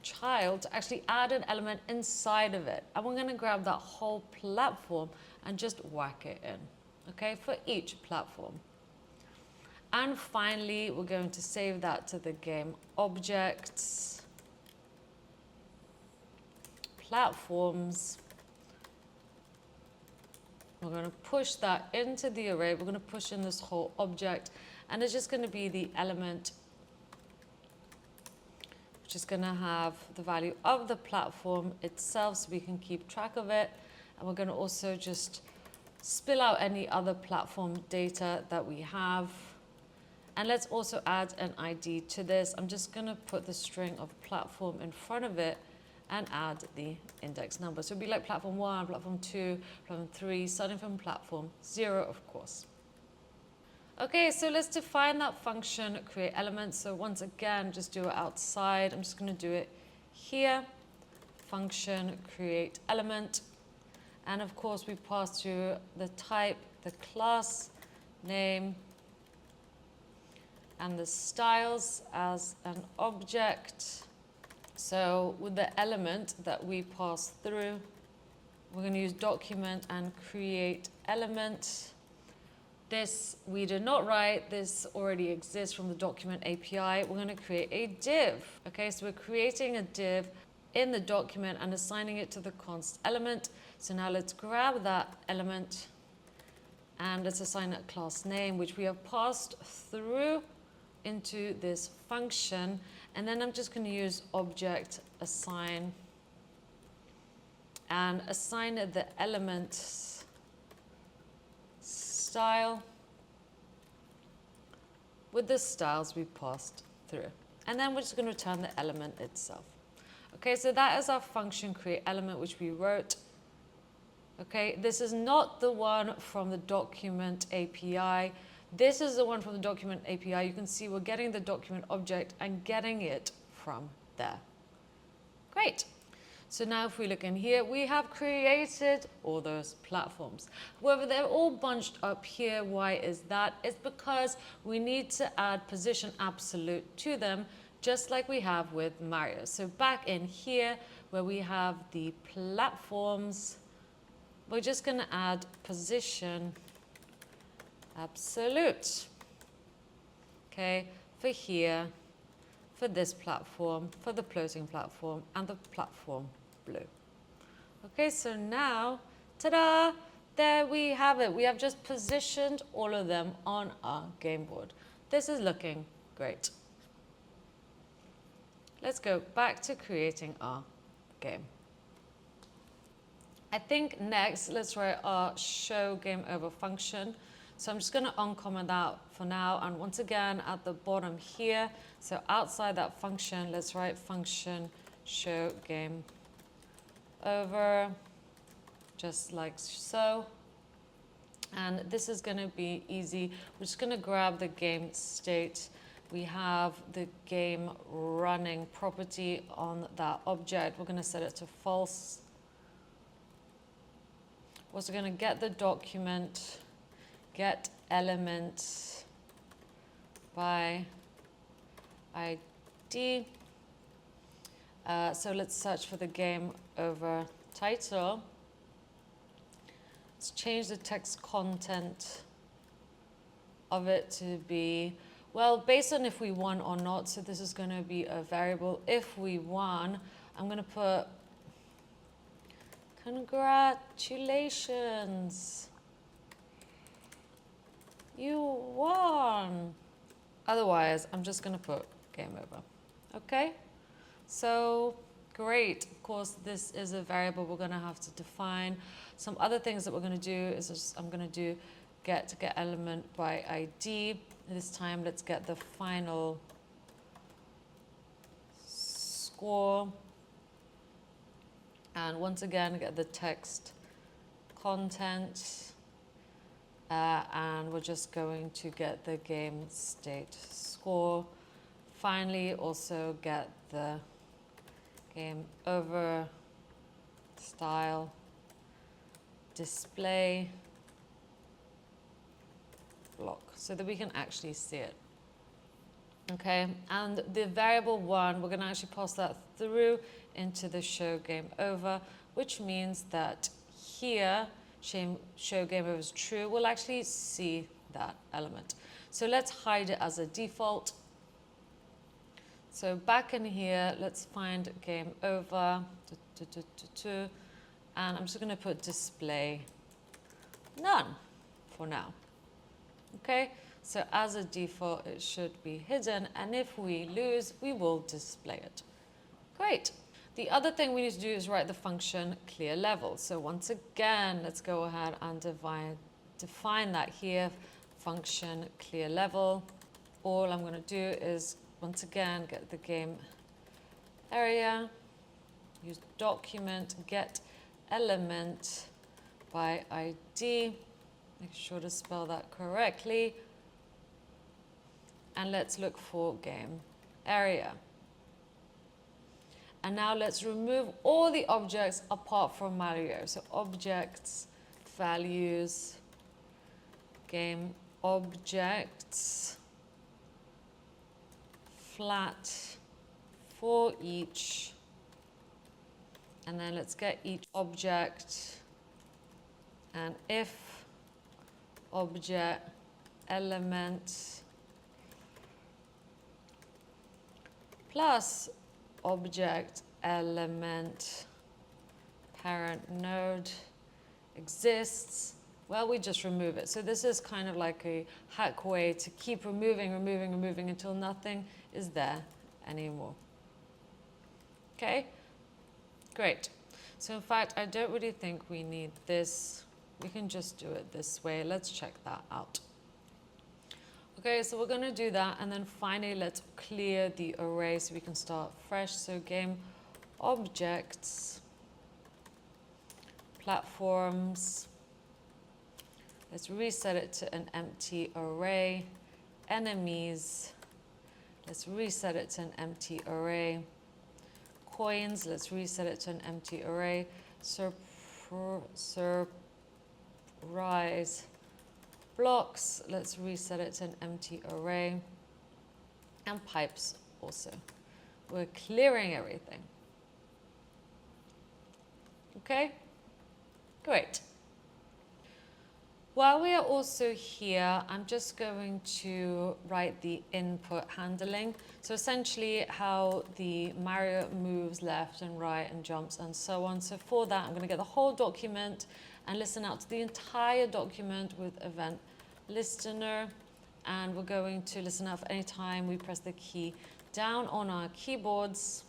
S1: child to actually add an element inside of it. And we're going to grab that whole platform and just whack it in, okay, for each platform. And finally, we're going to save that to the game objects, platforms. We're going to push that into the array. We're going to push in this whole object, and it's just going to be the element, which is going to have the value of the platform itself so we can keep track of it. And we're going to also just spill out any other platform data that we have. And let's also add an ID to this. I'm just going to put the string of platform in front of it and add the index number. So it'd be like platform 1, platform 2, platform 3, starting from platform 0, of course. Okay, so let's define that function, create element. So once again, just do it outside. I'm just going to do it here. Function, create element. And of course, we pass through the type, the class name, and the styles as an object. So with the element that we pass through, we're going to use document and create element. This we did not write, this already exists from the document API. We're going to create a div. Okay, so we're creating a div in the document and assigning it to the const element. So now let's grab that element and let's assign a class name, which we have passed through into this function. And then I'm just going to use object assign and assign it the element style with the styles we passed through. And then we're just going to return the element itself. Okay, so that is our function create element, which we wrote. Okay, this is not the one from the document API. This is the one from the document API. You can see we're getting the document object and getting it from there. Great. So now if we look in here, we have created all those platforms. However, they're all bunched up here. Why is that? It's because we need to add position absolute to them, just like we have with Mario. So back in here, where we have the platforms, we're just going to add position absolute. Okay, for here, for this platform, for the floating platform, and the platform blue. Okay, so now, ta-da, there we have it. We have just positioned all of them on our game board. This is looking great. Let's go back to creating our game. I think next, let's write our show game over function. So I'm just going to uncomment that for now. And once again, at the bottom here, so outside that function, let's write function show game over, just like so. And this is going to be easy. We're just going to grab the game state. We have the game running property on that object. We're going to set it to false. We're also going to get the document, get element by ID. So let's search for the game over title. Let's change the text content of it to be, well, based on if we won or not. So this is going to be a variable. If we won, I'm going to put congratulations, you won. Otherwise, I'm just going to put game over. Okay? So great. Of course, this is a variable we're going to have to define. Some other things that we're going to do is just, I'm going to do get element by ID. This time, let's get the final score. And once again, get the text content. And we're just going to get the game state score. Finally, also get the game over style display block so that we can actually see it. Okay, and the variable one, we're going to actually pass that through into the show game over, which means that here, show game over is true. We'll actually see that element. So let's hide it as a default. So back in here, let's find game over, and I'm just going to put display none for now. Okay, so as a default, it should be hidden, and if we lose, we will display it. Great. The other thing we need to do is write the function clear level. So once again, let's go ahead and define that here, function clear level. All I'm going to do is, once again, get the game area, use document, get element by ID, make sure to spell that correctly, and let's look for game area. And now let's remove all the objects apart from Mario. So objects, values, game objects, flat for each, and then let's get each object, and if object element plus object element parent node exists, well, we just remove it. So this is kind of like a hack way to keep removing until nothing is there anymore. Okay, great. So in fact, I don't really think we need this. We can just do it this way. Let's check that out. Okay, so we're going to do that, and then finally let's clear the array so we can start fresh. So game objects, platforms, let's reset it to an empty array. Enemies, let's reset it to an empty array. Coins, let's reset it to an empty array. Surprise blocks, let's reset it to an empty array. And pipes also. We're clearing everything. Okay, great. While we are also here, I'm just going to write the input handling. So essentially how the Mario moves left and right and jumps and so on. So for that, I'm going to get the whole document and listen out to the entire document with event listener. And we're going to listen out for any time we press the key down on our keyboards.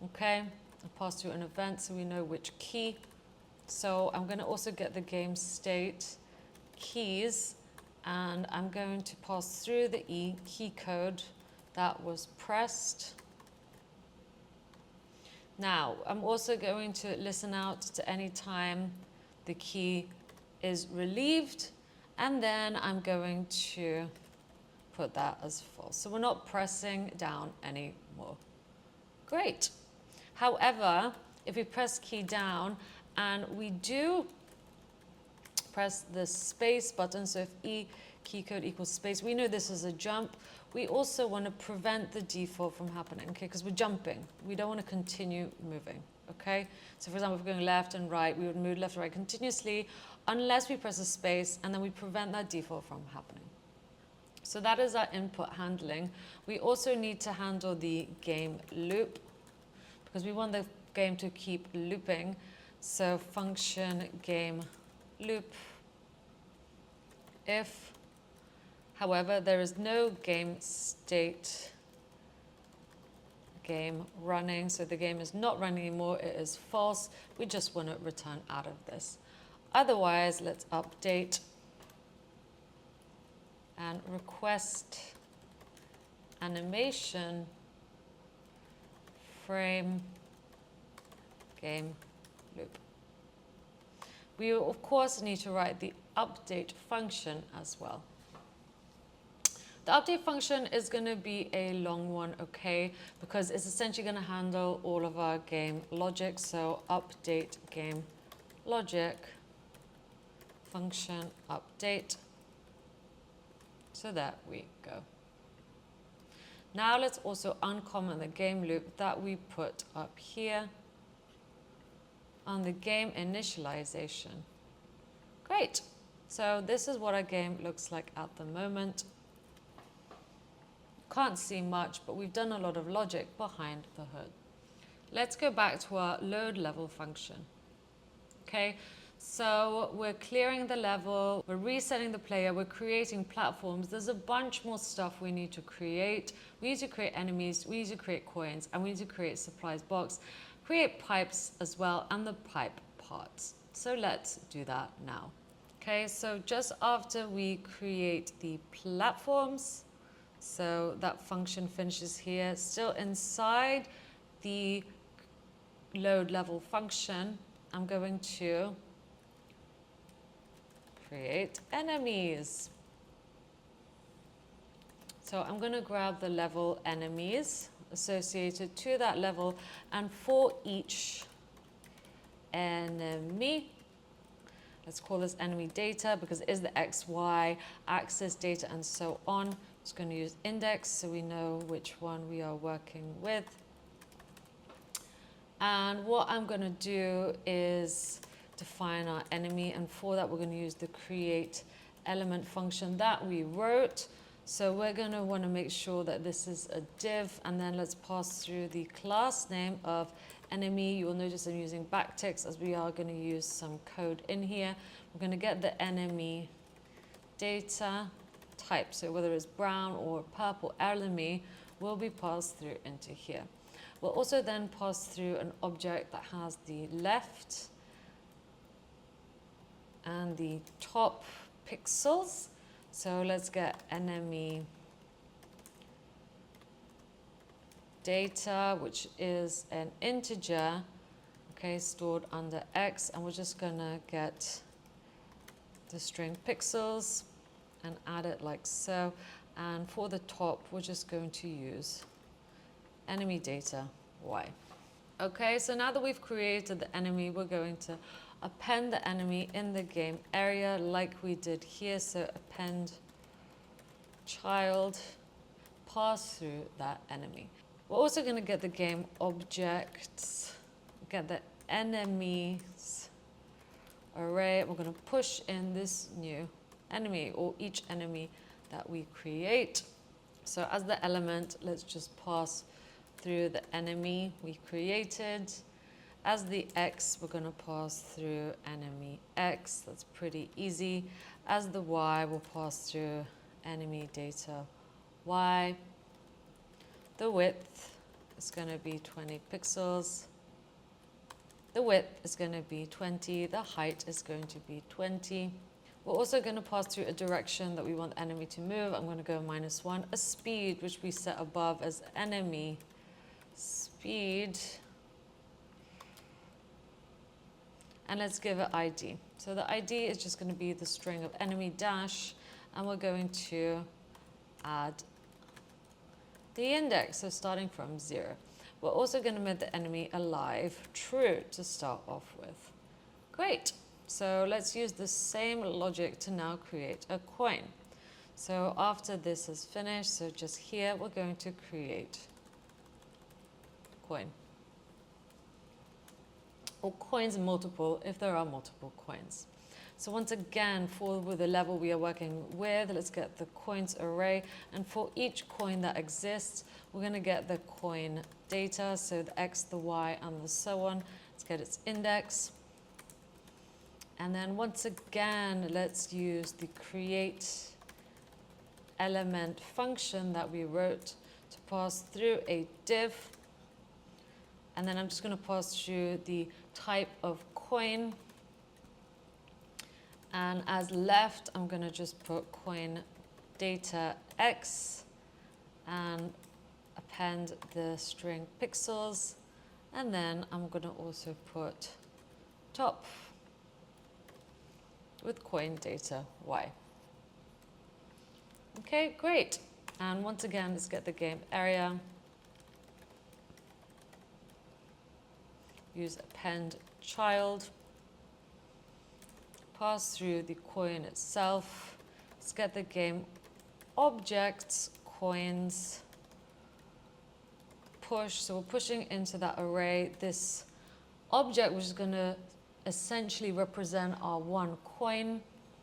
S1: Okay, I'll pass through an event so we know which key. So I'm going to also get the game state keys, and I'm going to pass through the E key code that was pressed. Now, I'm also going to listen out to any time the key is relieved, and then I'm going to put that as false. So we're not pressing down anymore. Great. However, if we press key down and we do press the space button, so if E key code equals space, we know this is a jump. We also want to prevent the default from happening, okay, because we're jumping. We don't want to continue moving, okay? So for example, if we're going left and right, we would move left and right continuously unless we press a space, and then we prevent that default from happening. So that is our input handling. We also need to handle the game loop because we want the game to keep looping. So function game loop if, however, there is no game state game running, so the game is not running anymore, it is false. We just want to return out of this. Otherwise, let's update and request animation frame game loop. We of course need to write the update function as well. The update function is going to be a long one, okay, because it's essentially going to handle all of our game logic. So update game logic function update. So there we go. Now let's also uncomment the game loop that we put up here on the game initialization. Great. So this is what our game looks like at the moment. Can't see much, but we've done a lot of logic behind the hood. Let's go back to our load level function. Okay, so we're clearing the level, we're resetting the player, we're creating platforms. There's a bunch more stuff we need to create. We need to create enemies, we need to create coins, and we need to create supplies box, create pipes as well, and the pipe parts. So let's do that now. Okay, so just after we create the platforms, so that function finishes here, still inside the load level function, I'm going to create enemies. So I'm going to grab the level enemies associated to that level, and for each enemy, let's call this enemy data because it is the X, Y axis data and so on. Just going to use index so we know which one we are working with. And what I'm going to do is define our enemy, and for that we're going to use the create element function that we wrote. So we're going to want to make sure that this is a div, and then let's pass through the class name of enemy. You will notice I'm using backticks as we are going to use some code in here. We're going to get the enemy data type, so whether it's brown or purple enemy will be passed through into here. We'll also then pass through an object that has the left and the top pixels. So let's get enemy data, which is an integer, okay, stored under X, and we're just gonna get the string pixels and add it like so. And for the top, we're just going to use enemy data Y. Okay, so now that we've created the enemy, we're going to append the enemy in the game area like we did here. So append child, pass through that enemy. We're also going to get the game objects, get the enemies array. We're going to push in this new enemy, or each enemy that we create. So as the element, let's just pass through the enemy we created. As the X, we're going to pass through enemy X. That's pretty easy. As the Y, we'll pass through enemy data Y. The width is going to be 20 pixels. The width is going to be 20. The height is going to be 20. We're also going to pass through a direction that we want the enemy to move. I'm going to go -1. A speed, which we set above as enemy speed. and let's give it ID. So the ID is just going to be the string of enemy dash, and we're going to add the index, so starting from 0. We're also going to make the enemy alive true to start off with. Great. So let's use the same logic to now create a coin. So after this is finished, so just here, we're going to create coin. Or coins multiple if there are multiple coins. So once again, for the level we are working with, let's get the coins array. And for each coin that exists, we're going to get the coin data, so the X, the Y, and the so on. Let's get its index. And then once again, let's use the create element function that we wrote to pass through a div. And then I'm just going to pass through the type of coin. And as left, I'm going to just put coin data X and append the string pixels. And then I'm going to also put top with coin data Y. Okay, great. And once again, let's get the game area. Use append child. Pass through the coin itself. Let's get the game objects, coins, push. So we're pushing into that array this object, which is going to essentially represent our one coin.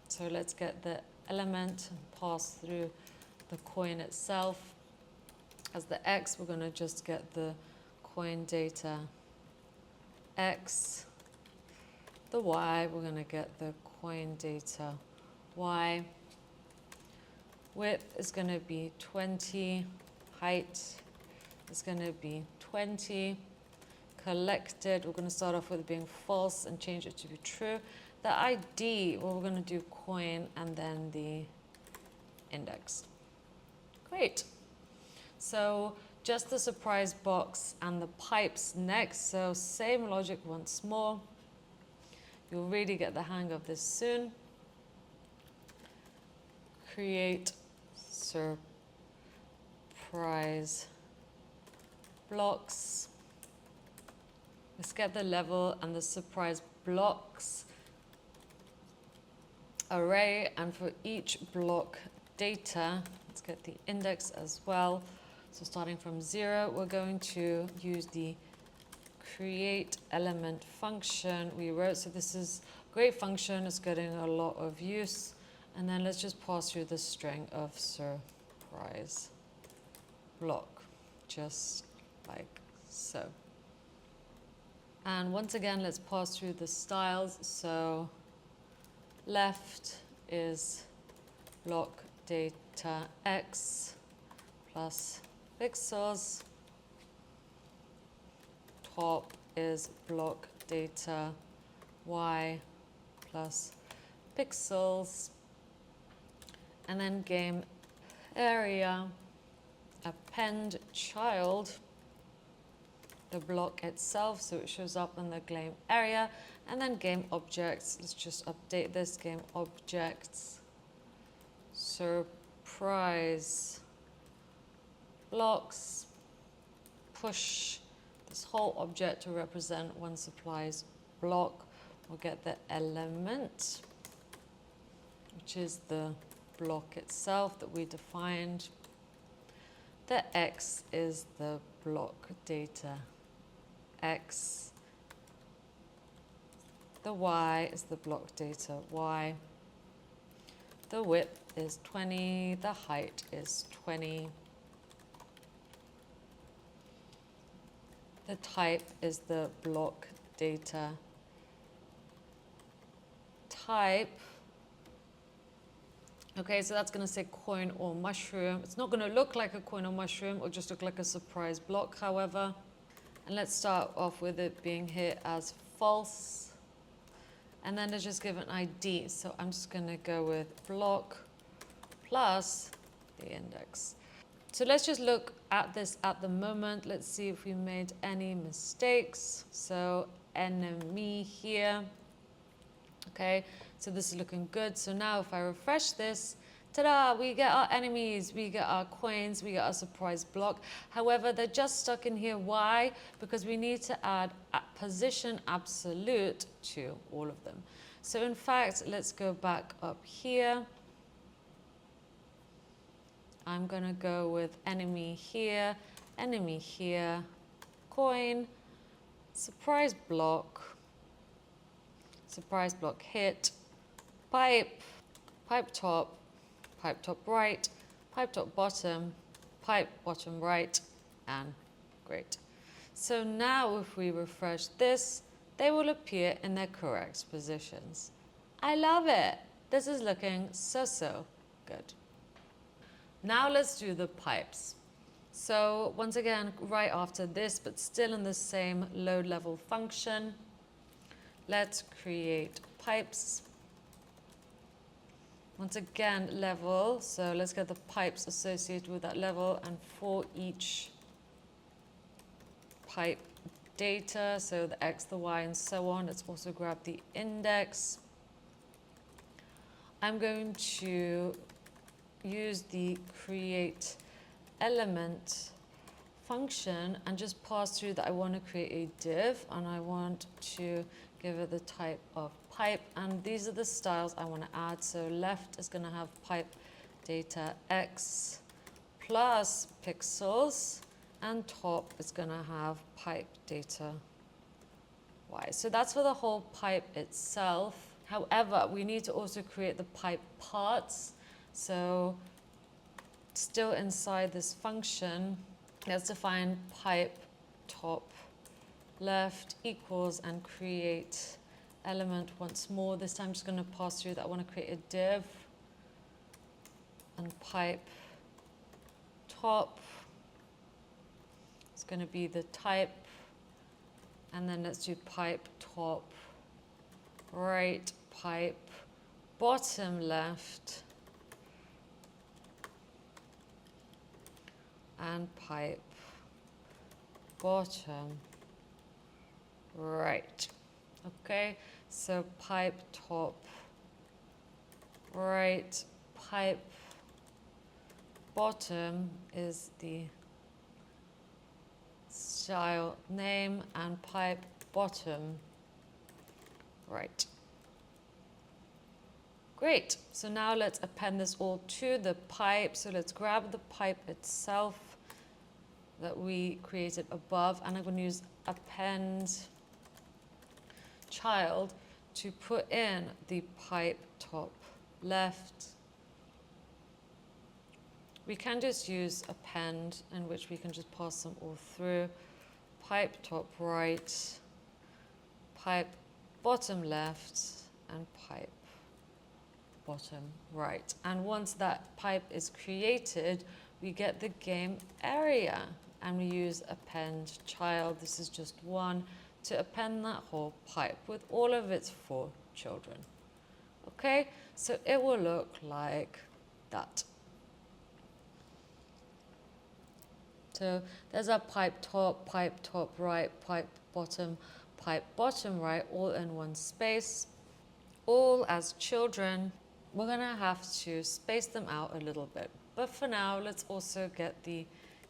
S1: So let's get the element and pass through the coin itself. As the X, we're going to just get the coin data X. The Y, we're going to get the coin data Y. Width is going to be 20. Height is going to be 20. Collected, we're going to start off with being false and change it to be true. The ID, well, we're going to do coin and then the index. Great. So just the surprise box and the pipes next. So same logic once more. You'll really get the hang of this soon. Create surprise blocks. Let's get the level and the surprise blocks array, and for each block data, let's get the index as well. So starting from 0, we're going to use the create element function we wrote. So this is a great function, it's getting a lot of use. And then let's just pass through the string of surprise block, just like so. And once again, let's pass through the styles. So left is block data X plus pixels. Top is block data Y plus pixels. And then game area, append child, the block itself, so it shows up in the game area. And then game objects, let's just update this, game objects, surprise blocks, push this whole object to represent one surprise block. We'll get the element, which is the block itself that we defined. The X is the block data X. The Y is the block data Y. The width is 20. The height is 20. The type is the block data type. Okay, so that's going to say coin or mushroom. It's not going to look like a coin or mushroom, or just look like a surprise block, however. And let's start off with it being here as false. And then let's just give an ID. So I'm just going to go with block plus the index. So let's just look at this at the moment. Let's see if we made any mistakes. So enemy here. Okay, so this is looking good. So now if I refresh this, ta-da, we get our enemies, we get our coins, we get our surprise block. However, they're just stuck in here. Why? Because we need to add a position absolute to all of them. So in fact, let's go back up here. I'm gonna go with enemy here, coin, surprise block hit, pipe top right, pipe top bottom, pipe bottom right, and great. So now if we refresh this, they will appear in their correct positions. I love it. This is looking so good. Now let's do the pipes. So once again, right after this, but still in the same load level function, let's create pipes. Once again, level, so let's get the pipes associated with that level, and for each pipe data, so the X, the Y, and so on, let's also grab the index. I'm going to use the create element function and just pass through that I want to create a div, and I want to give it the type of pipe, and these are the styles I want to add. So left is going to have pipe data X plus pixels, and top is going to have pipe data Y. So that's for the whole pipe itself. However, we need to also create the pipe parts. So still inside this function, let's define pipe top left equals and create element once more. This time I'm just going to pass through that I want to create a div, and pipe top is going to be the type, and then let's do pipe top right, pipe bottom left, and pipe bottom right. Okay, so pipe top right, pipe bottom is the style name, and pipe bottom right. Great, so now let's append this all to the pipe. So let's grab the pipe itself that we created above, and I'm going to use append child to put in the pipe top left. We can just use append, in which we can just pass them all through. Pipe top right, pipe bottom left, and pipe bottom right. And once that pipe is created, we get the game area, and we use append child. This is just one to append that whole pipe with all of its 4 children. Okay, so it will look like that. So there's our pipe top right, pipe bottom right, all in one space, all as children. We're gonna have to space them out a little bit. But for now, let's also get the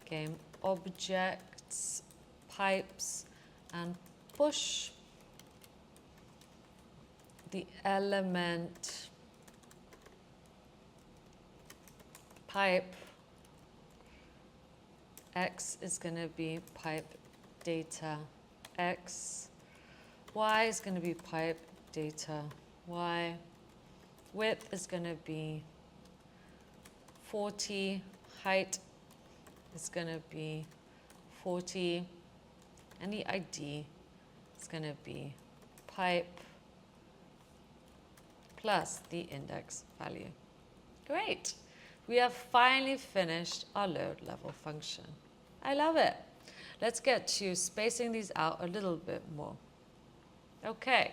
S1: game objects, pipes, and push the element pipe. X is going to be pipe data X. Y is going to be pipe data Y. Width is going to be 40. Height is going to be 40. And the ID is going to be pipe plus the index value. Great. We have finally finished our load level function. I love it. Let's get to spacing these out a little bit more. Okay,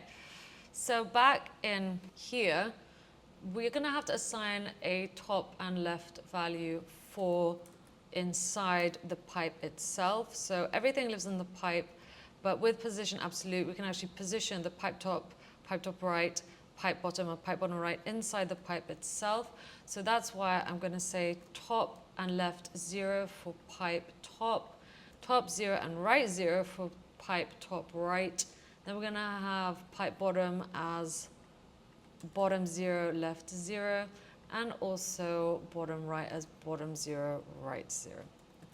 S1: so back in here, we're going to have to assign a top and left value for inside the pipe itself. So everything lives in the pipe, but with position absolute, we can actually position the pipe top right, pipe bottom or pipe bottom right inside the pipe itself. So that's why I'm going to say top and left 0 for pipe top, top 0 and right 0 for pipe top right. Then we're going to have pipe bottom as bottom 0, left 0, and also bottom right as bottom 0, right 0.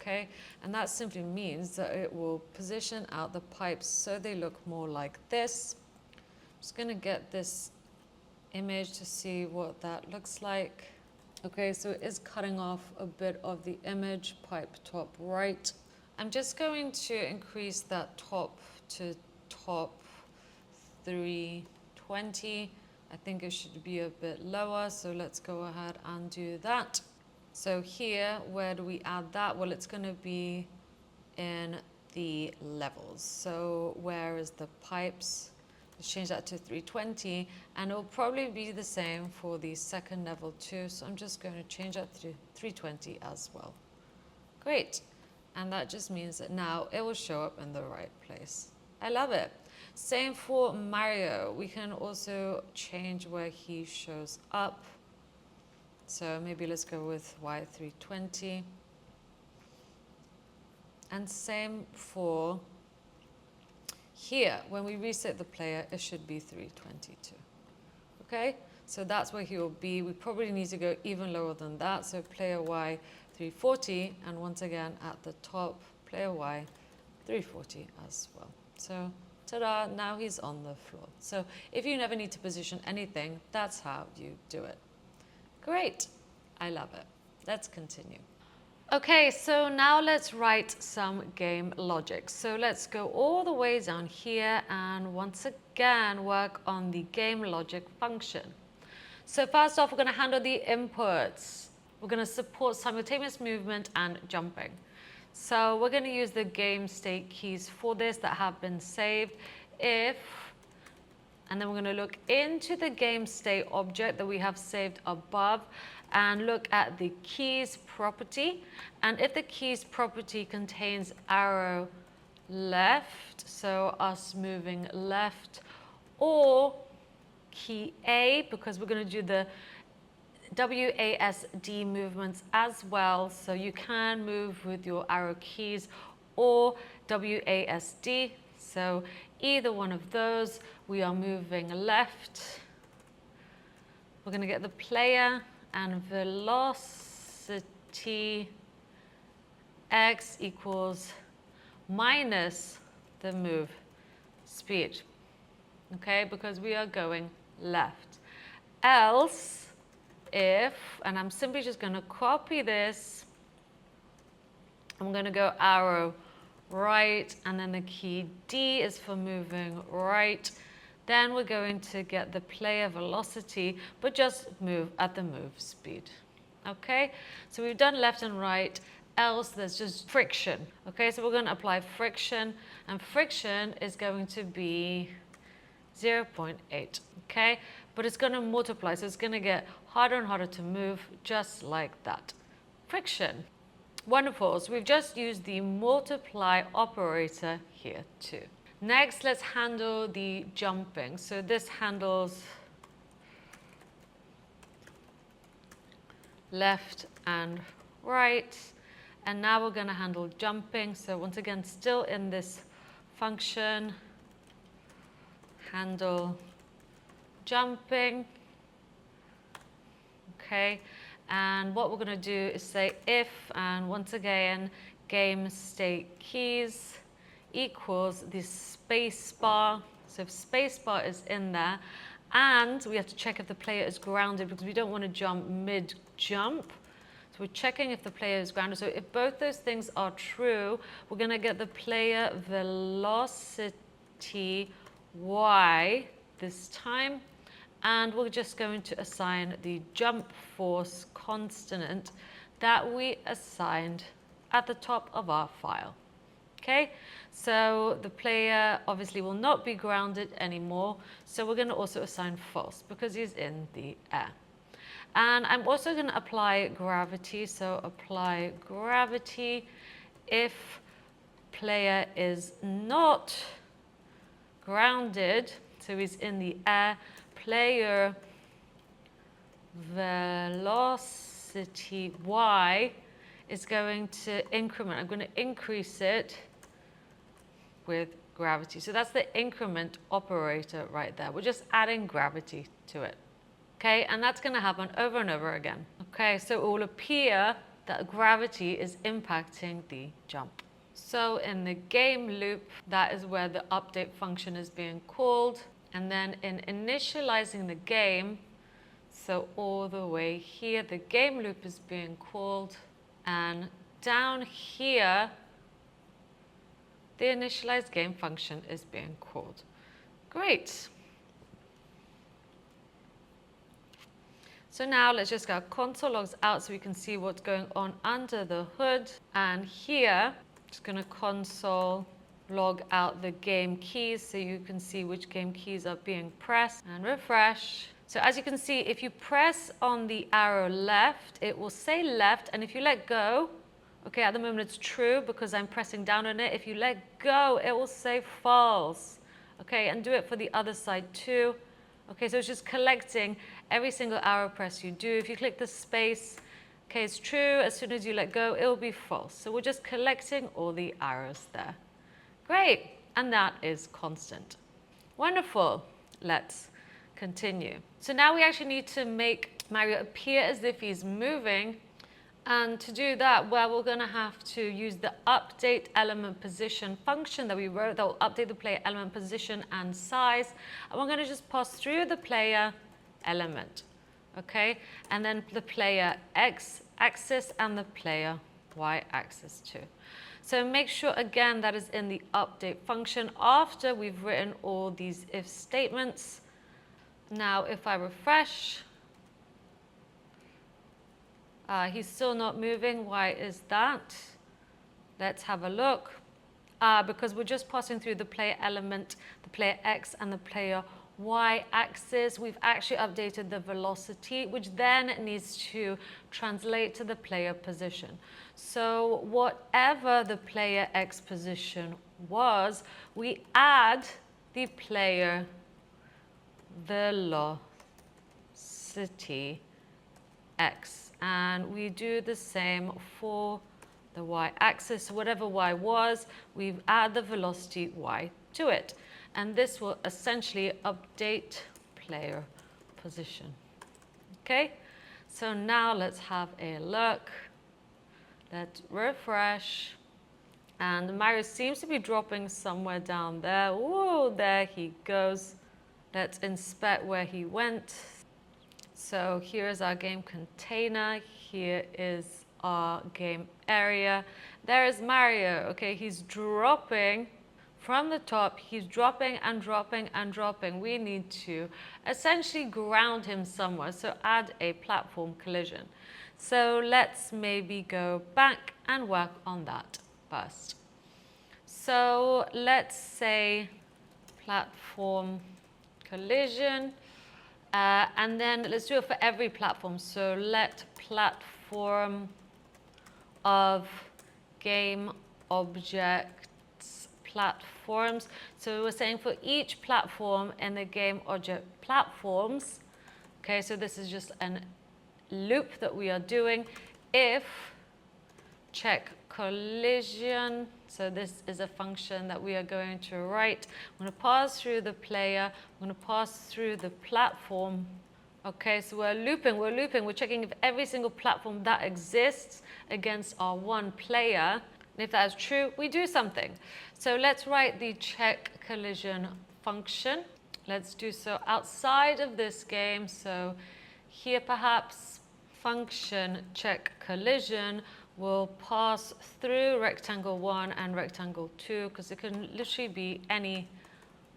S1: Okay, and that simply means that it will position out the pipes so they look more like this. I'm just going to get this image to see what that looks like. Okay, so it is cutting off a bit of the image, pipe top right. I'm just going to increase that top to top 320. I think it should be a bit lower, so let's go ahead and do that. So here, where do we add that? Well, it's going to be in the levels. So where is the pipes? Let's change that to 320, and it'll probably be the same for the second level too. So I'm just going to change that to 320 as well. Great. And that just means that now it will show up in the right place. I love it. Same for Mario. We can also change where he shows up. So maybe let's go with Y320. And same for here. When we reset the player, it should be 322. Okay? So that's where he will be. We probably need to go even lower than that. So player Y 340, and once again at the top, player Y 340 as well. So ta-da, now he's on the floor. So if you never need to position anything, that's how you do it. Great, I love it. Let's continue. Okay, so now let's write some game logic. So let's go all the way down here and once again work on the game logic function. So first off, we're going to handle the inputs. We're going to support simultaneous movement and jumping. So we're going to use the game state keys for this that have been saved. If, and then we're going to look into the game state object that we have saved above and look at the keys property. And if the keys property contains arrow left, so us moving left, or key A, because we're going to do the WASD movements as well, so you can move with your arrow keys, or WASD, so either one of those, we are moving left. We're going to get the player and velocity x equals minus the move speed, okay, because we are going left. Else, if, and I'm simply just going to copy this, I'm going to go arrow right, and then the key D is for moving right. Then we're going to get the player velocity, but just move at the move speed. Okay, so we've done left and right, else there's just friction. Okay, so we're going to apply friction, and friction is going to be 0.8. Okay, but it's going to multiply, so it's going to get harder and harder to move, just like that. Friction. Wonderful, so we've just used the multiply operator here too. Next, let's handle the jumping. So this handles left and right. And now we're going to handle jumping. So once again, still in this function, handle jumping. Okay, and what we're going to do is say if, and once again, game state keys equals the space bar. So if space bar is in there, and we have to check if the player is grounded because we don't want to jump mid-jump. So we're checking if the player is grounded. So if both those things are true, we're going to get the player velocity y this time. And we're just going to assign the jump force constant that we assigned at the top of our file. Okay, so the player obviously will not be grounded anymore. So we're going to also assign false because he's in the air. And I'm also going to apply gravity. So apply gravity if player is not grounded, so he's in the air, player velocity y is going to increment. I'm going to increase it with gravity. So that's the increment operator right there. We're just adding gravity to it. Okay, and that's going to happen over and over again. Okay, so it will appear that gravity is impacting the jump. So in the game loop, that is where the update function is being called. And then in initializing the game, so all the way here, the game loop is being called. And down here, the initialize game function is being called. Great. So now let's just go console logs out so we can see what's going on under the hood. And here, just going to console log out the game keys so you can see which game keys are being pressed, and refresh. So as you can see, if you press on the arrow left, it will say left, and if you let go, okay, at the moment it's true because I'm pressing down on it. If you let go, it will say false. Okay, and do it for the other side too. Okay, so it's just collecting every single arrow press you do. If you click the space, okay, it's true. As soon as you let go, it will be false. So we're just collecting all the arrows there. Great, and that is constant. Wonderful. Let's continue. So now we actually need to make Mario appear as if he's moving. And to do that, well, we're going to have to use the update element position function that we wrote that will update the player element position and size. And we're going to just pass through the player element, okay? And then the player x axis and the player y axis too. So make sure, again, that is in the update function after we've written all these if statements. Now, if I refresh, he's still not moving. Why is that? Let's have a look. Because we're just passing through the player element, the player x and the player y axis. We've actually updated the velocity, which then needs to translate to the player position. So whatever the player x position was, we add the player velocity x. And we do the same for the y-axis. So whatever y was, we add the velocity y to it. And this will essentially update player position. Okay, so now let's have a look. Let's refresh. And Mario seems to be dropping somewhere down there. Whoa, there he goes. Let's inspect where he went. So here is our game container. Here is our game area. There is Mario. Okay, he's dropping from the top. He's dropping and dropping and dropping. We need to essentially ground him somewhere. So add a platform collision. So let's maybe go back and work on that first. So let's say platform collision. And then let's do it for every platform. So let platform of game objects platforms. So we're saying for each platform in the game object platforms. Okay, so this is just a loop that we are doing. If check collision. So this is a function that we are going to write. I'm going to pass through the player. I'm going to pass through the platform. Okay, so we're looping. We're checking if every single platform that exists against our one player. And if that is true, we do something. So let's write the check collision function. Let's do so outside of this game. So here perhaps function check collision will pass through rectangle 1 and rectangle 2, because it can literally be any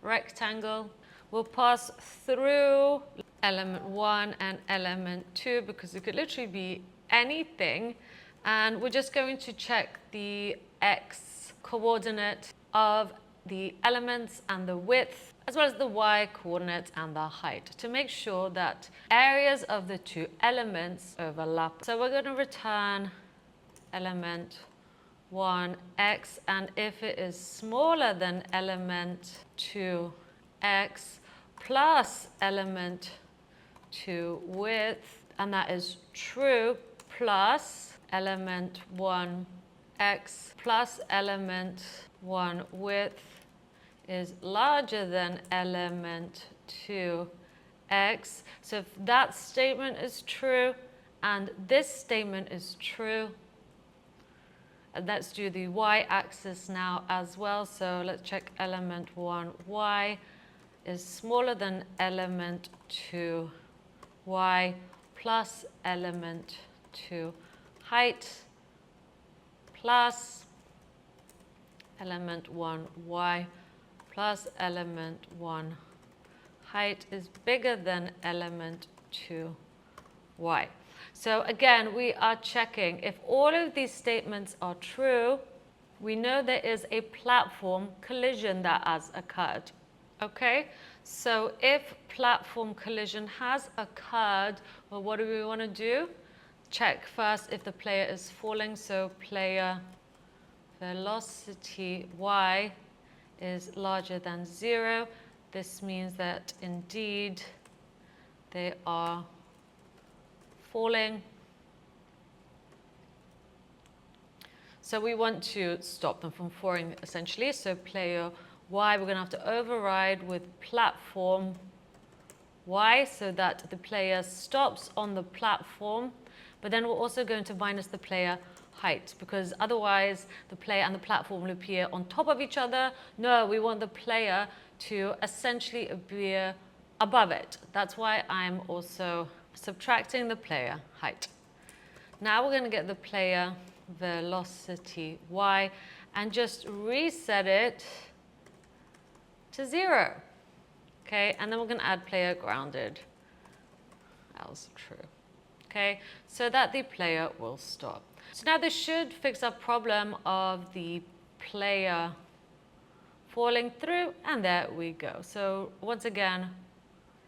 S1: rectangle. We'll pass through element 1 and element 2, because it could literally be anything. And we're just going to check the x coordinate of the elements and the width, as well as the y coordinate and the height, to make sure that areas of the two elements overlap. So we're going to return element 1x, and if it is smaller than element 2x, plus element 2 width, and that is true, plus element 1 x plus element 1 width is larger than element 2 x. So if that statement is true and this statement is true, and let's do the y-axis now as well. So let's check element 1 y is smaller than element 2 y plus element 2 height plus element 1 y plus element 1 height is bigger than element 2 y. So again, we are checking if all of these statements are true. We know there is a platform collision that has occurred. Okay, so if platform collision has occurred, well, what do we want to do? Check first if the player is falling. So player velocity y is larger than 0. This means that indeed they are falling. So we want to stop them from falling essentially. So player y, we're going to have to override with platform y so that the player stops on the platform. But then we're also going to minus the player height, because otherwise the player and the platform will appear on top of each other. No, we want the player to essentially appear above it. That's why I'm also subtracting the player height. Now we're going to get the player velocity y and just reset it to 0. Okay, and then we're going to add player grounded as true. Okay, so that the player will stop. So now this should fix our problem of the player falling through, and there we go. So once again,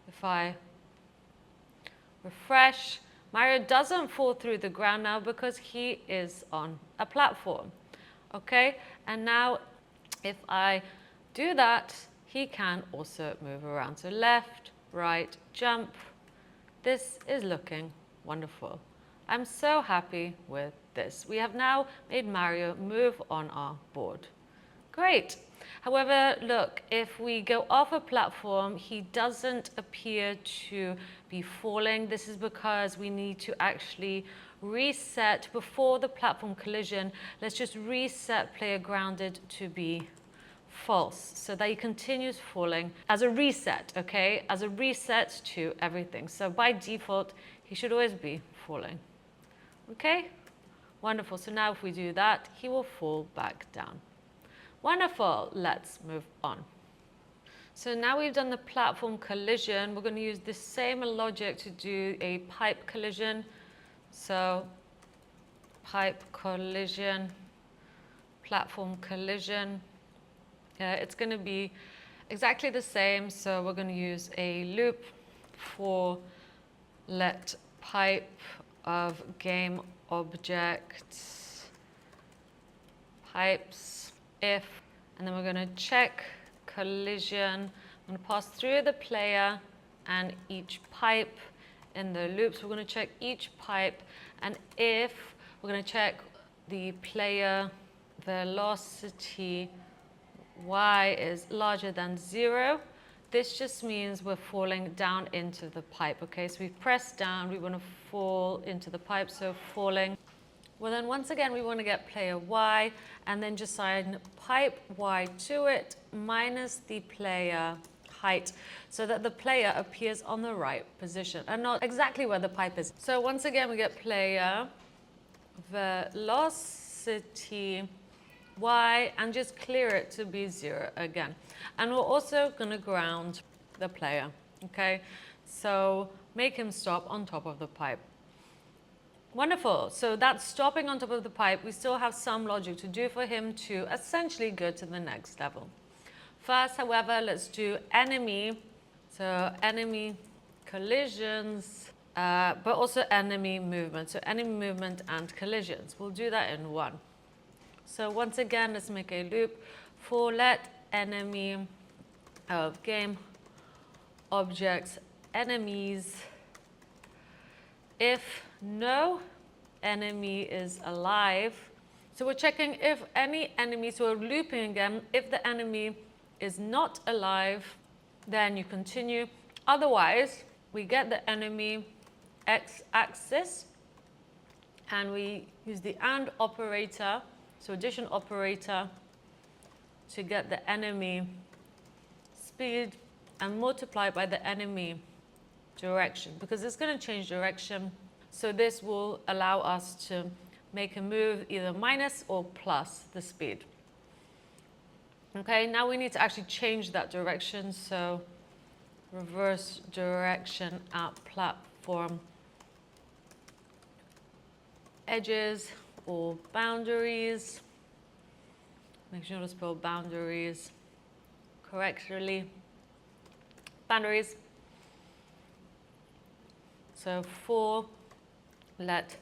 S1: if I refresh, Mario doesn't fall through the ground now because he is on a platform. Okay, and now if I do that, he can also move around. So left, right, jump. This is looking wonderful. I'm so happy with this. We have now made Mario move on our board. Great. However, look, if we go off a platform, he doesn't appear to be falling. This is because we need to actually reset before the platform collision. Let's just reset player grounded to be false so that he continues falling as a reset, okay? As a reset to everything. So by default, he should always be falling. Okay? Wonderful. So now if we do that, he will fall back down. Wonderful. Let's move on. So now we've done the platform collision, we're going to use the same logic to do a pipe collision. So pipe collision, platform collision. It's going to be exactly the same. So we're going to use a loop for let pipe of game objects pipes if, and then we're going to check collision. I'm going to pass through the player and each pipe in the loops. We're going to check each pipe, and if we're going to check the player velocity y is larger than 0. This just means we're falling down into the pipe. Okay, so we press down, we want to fall into the pipe, so falling. Well, then once again, we want to get player y and then just assign pipe y to it minus the player height so that the player appears on the right position and not exactly where the pipe is. So once again, we get player velocity y and just clear it to be 0 again. And we're also going to ground the player, okay? So make him stop on top of the pipe. Wonderful. So that's stopping on top of the pipe. We still have some logic to do for him to essentially go to the next level. First, however, let's do enemy. So enemy collisions, but also enemy movement. So enemy movement and collisions. We'll do that in one. So once again, let's make a loop for let enemy of game objects enemies if no enemy is alive. So we're checking if any enemy, so we're looping again. If the enemy is not alive, then you continue. Otherwise, we get the enemy x-axis and we use the AND operator, so addition operator, to get the enemy speed and multiply by the enemy direction, because it's going to change direction. So this will allow us to make a move either minus or plus the speed. Okay, now we need to actually change that direction. So reverse direction at platform edges or boundaries. Make sure to spell boundaries correctly. Boundaries. So for let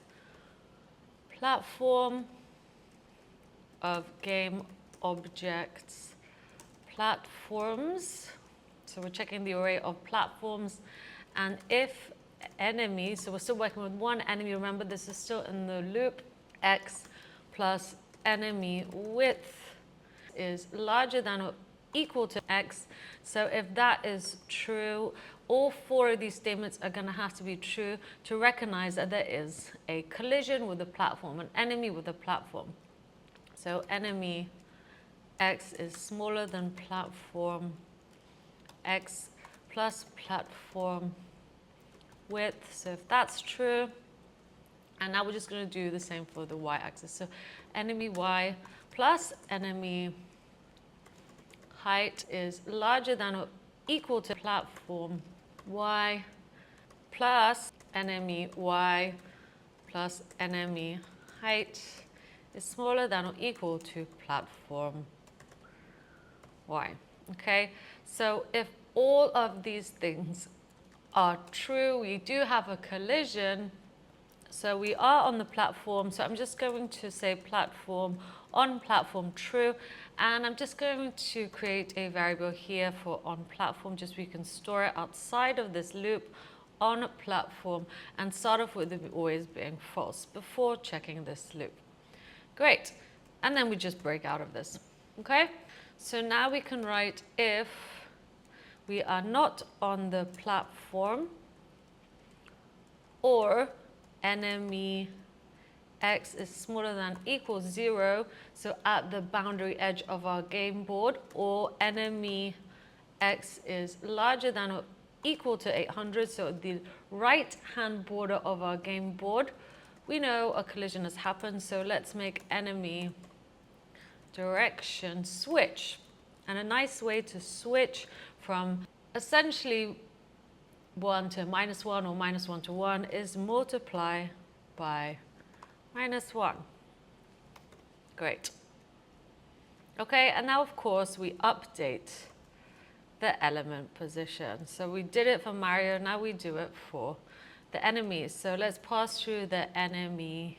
S1: platform of game objects platforms. So we're checking the array of platforms, and if enemy, so we're still working with one enemy, remember this is still in the loop, x plus enemy width is larger than or equal to x. So if that is true, all four of these statements are going to have to be true to recognize that there is a collision with the platform, an enemy with the platform. So enemy x is smaller than platform x plus platform width. So if that's true, and now we're just going to do the same for the y-axis. So enemy y plus enemy height is larger than or equal to platform y plus enemy y plus enemy height is smaller than or equal to platform y. Okay, so if all of these things are true, we do have a collision. So we are on the platform. So I'm just going to say platform on platform true. And I'm just going to create a variable here for on platform, just so we can store it outside of this loop on platform and start off with it always being false before checking this loop. Great. And then we just break out of this. Okay. So now we can write if we are not on the platform or enemy x is smaller than equals 0, so at the boundary edge of our game board, or enemy x is larger than or equal to 800, so at the right hand border of our game board, we know a collision has happened. So let's make enemy direction switch. And a nice way to switch from essentially 1 to -1 or -1 to 1 is multiply by -1. Great. Okay, and now of course we update the element position. So we did it for Mario, now we do it for the enemies. So let's pass through the enemy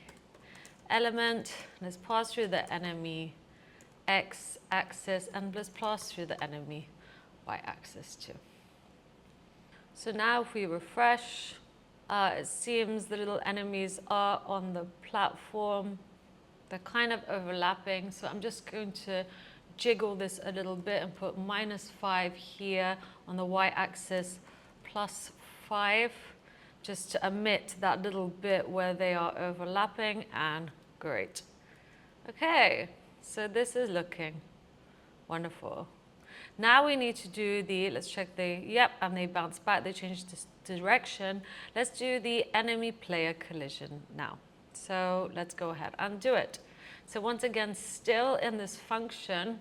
S1: element, let's pass through the enemy x-axis, and let's pass through the enemy y-axis too. So now if we refresh, it seems the little enemies are on the platform. They're kind of overlapping, so I'm just going to jiggle this a little bit and put -5 here on the y-axis, +5, just to omit that little bit where they are overlapping, and great. Okay, so this is looking wonderful. Now we need to do the, let's check the, yep, and they bounce back, they changed this direction. Let's do the enemy player collision now. So let's go ahead and do it. So once again, still in this function,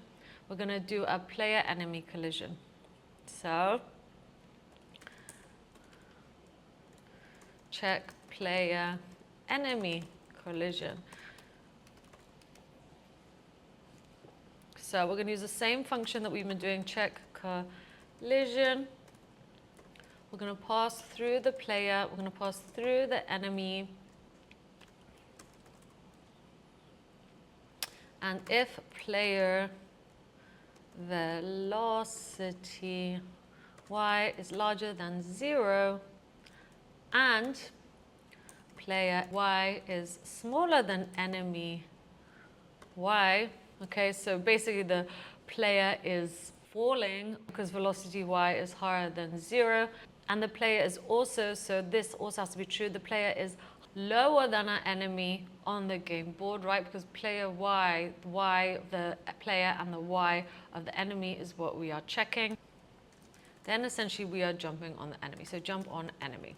S1: we're going to do a player enemy collision. So check player enemy collision. So we're going to use the same function that we've been doing, check collision. We're going to pass through the player, we're going to pass through the enemy. And if player velocity y is larger than 0 and player y is smaller than enemy y. Okay, so basically the player is falling because velocity y is higher than 0, and the player is also, so this also has to be true, the player is lower than our enemy on the game board, right? Because player y of the player and the y of the enemy is what we are checking. Then essentially we are jumping on the enemy. So jump on enemy.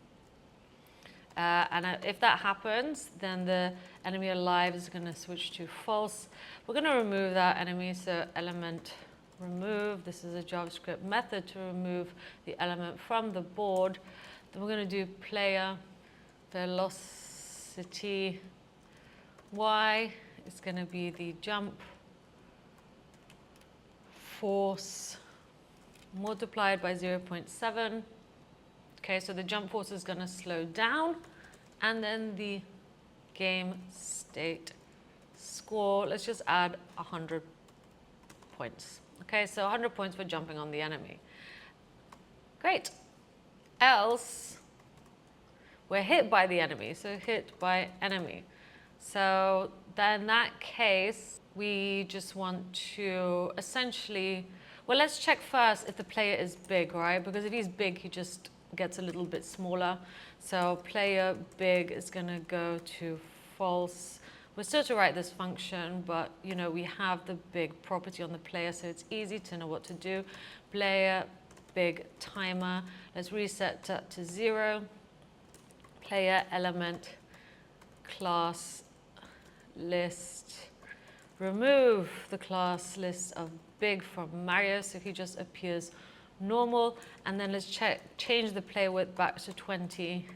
S1: And if that happens, then the enemy alive is going to switch to false. We're going to remove that enemy. So element remove. This is a JavaScript method to remove the element from the board. Then we're going to do player velocity y is going to be the jump force multiplied by 0.7. Okay, so the jump force is going to slow down, and then the game state score, let's just add 100 points. Okay, so 100 points for jumping on the enemy. Great. Else, we're hit by the enemy, so hit by enemy. So then in that case, we just want to essentially, well, let's check first if the player is big, right? Because if he's big, he just gets a little bit smaller. So player big is going to go to false. We're still to write this function, but you know, we have the big property on the player, so it's easy to know what to do. Player big timer. Let's reset that to 0. Player element class list. Remove the class list of big from Mario, so he just appears normal. And then let's change the player width back to 20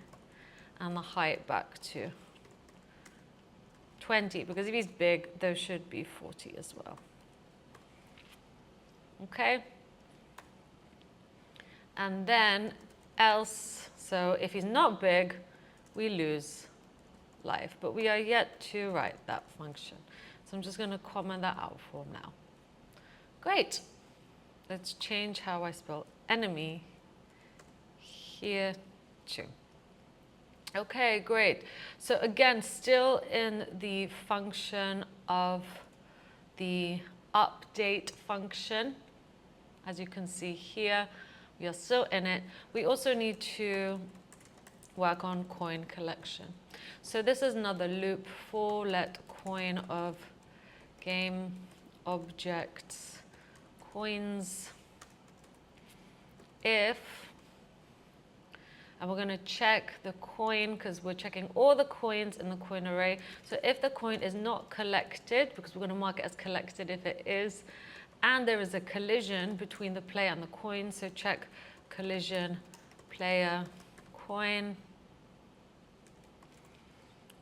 S1: and the height back to 20, because if he's big, those should be 40 as well. Okay. And then else, so if he's not big, we lose life, but we are yet to write that function. So I'm just going to comment that out for now. Great. Let's change how I spell enemy here too. Okay, great. So again, still in the function of the update function. As you can see here, we are still in it. We also need to work on coin collection. So this is another loop for let coin of game objects coins if, and we're going to check the coin because we're checking all the coins in the coin array. So if the coin is not collected, because we're going to mark it as collected if it is, and there is a collision between the player and the coin, so check collision player coin,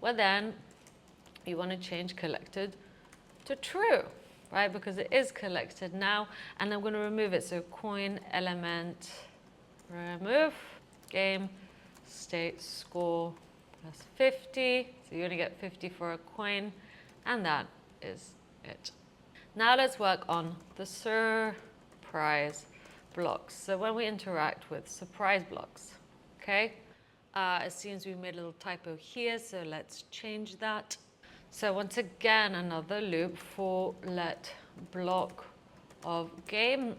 S1: well then you want to change collected to true, right? Because it is collected now, and I'm going to remove it. So coin element remove game state score plus 50. So you're going to get 50 for a coin, and that is it. Now let's work on the surprise blocks. So when we interact with surprise blocks, okay? It seems we made a little typo here, so let's change that. So once again, another loop for let block of game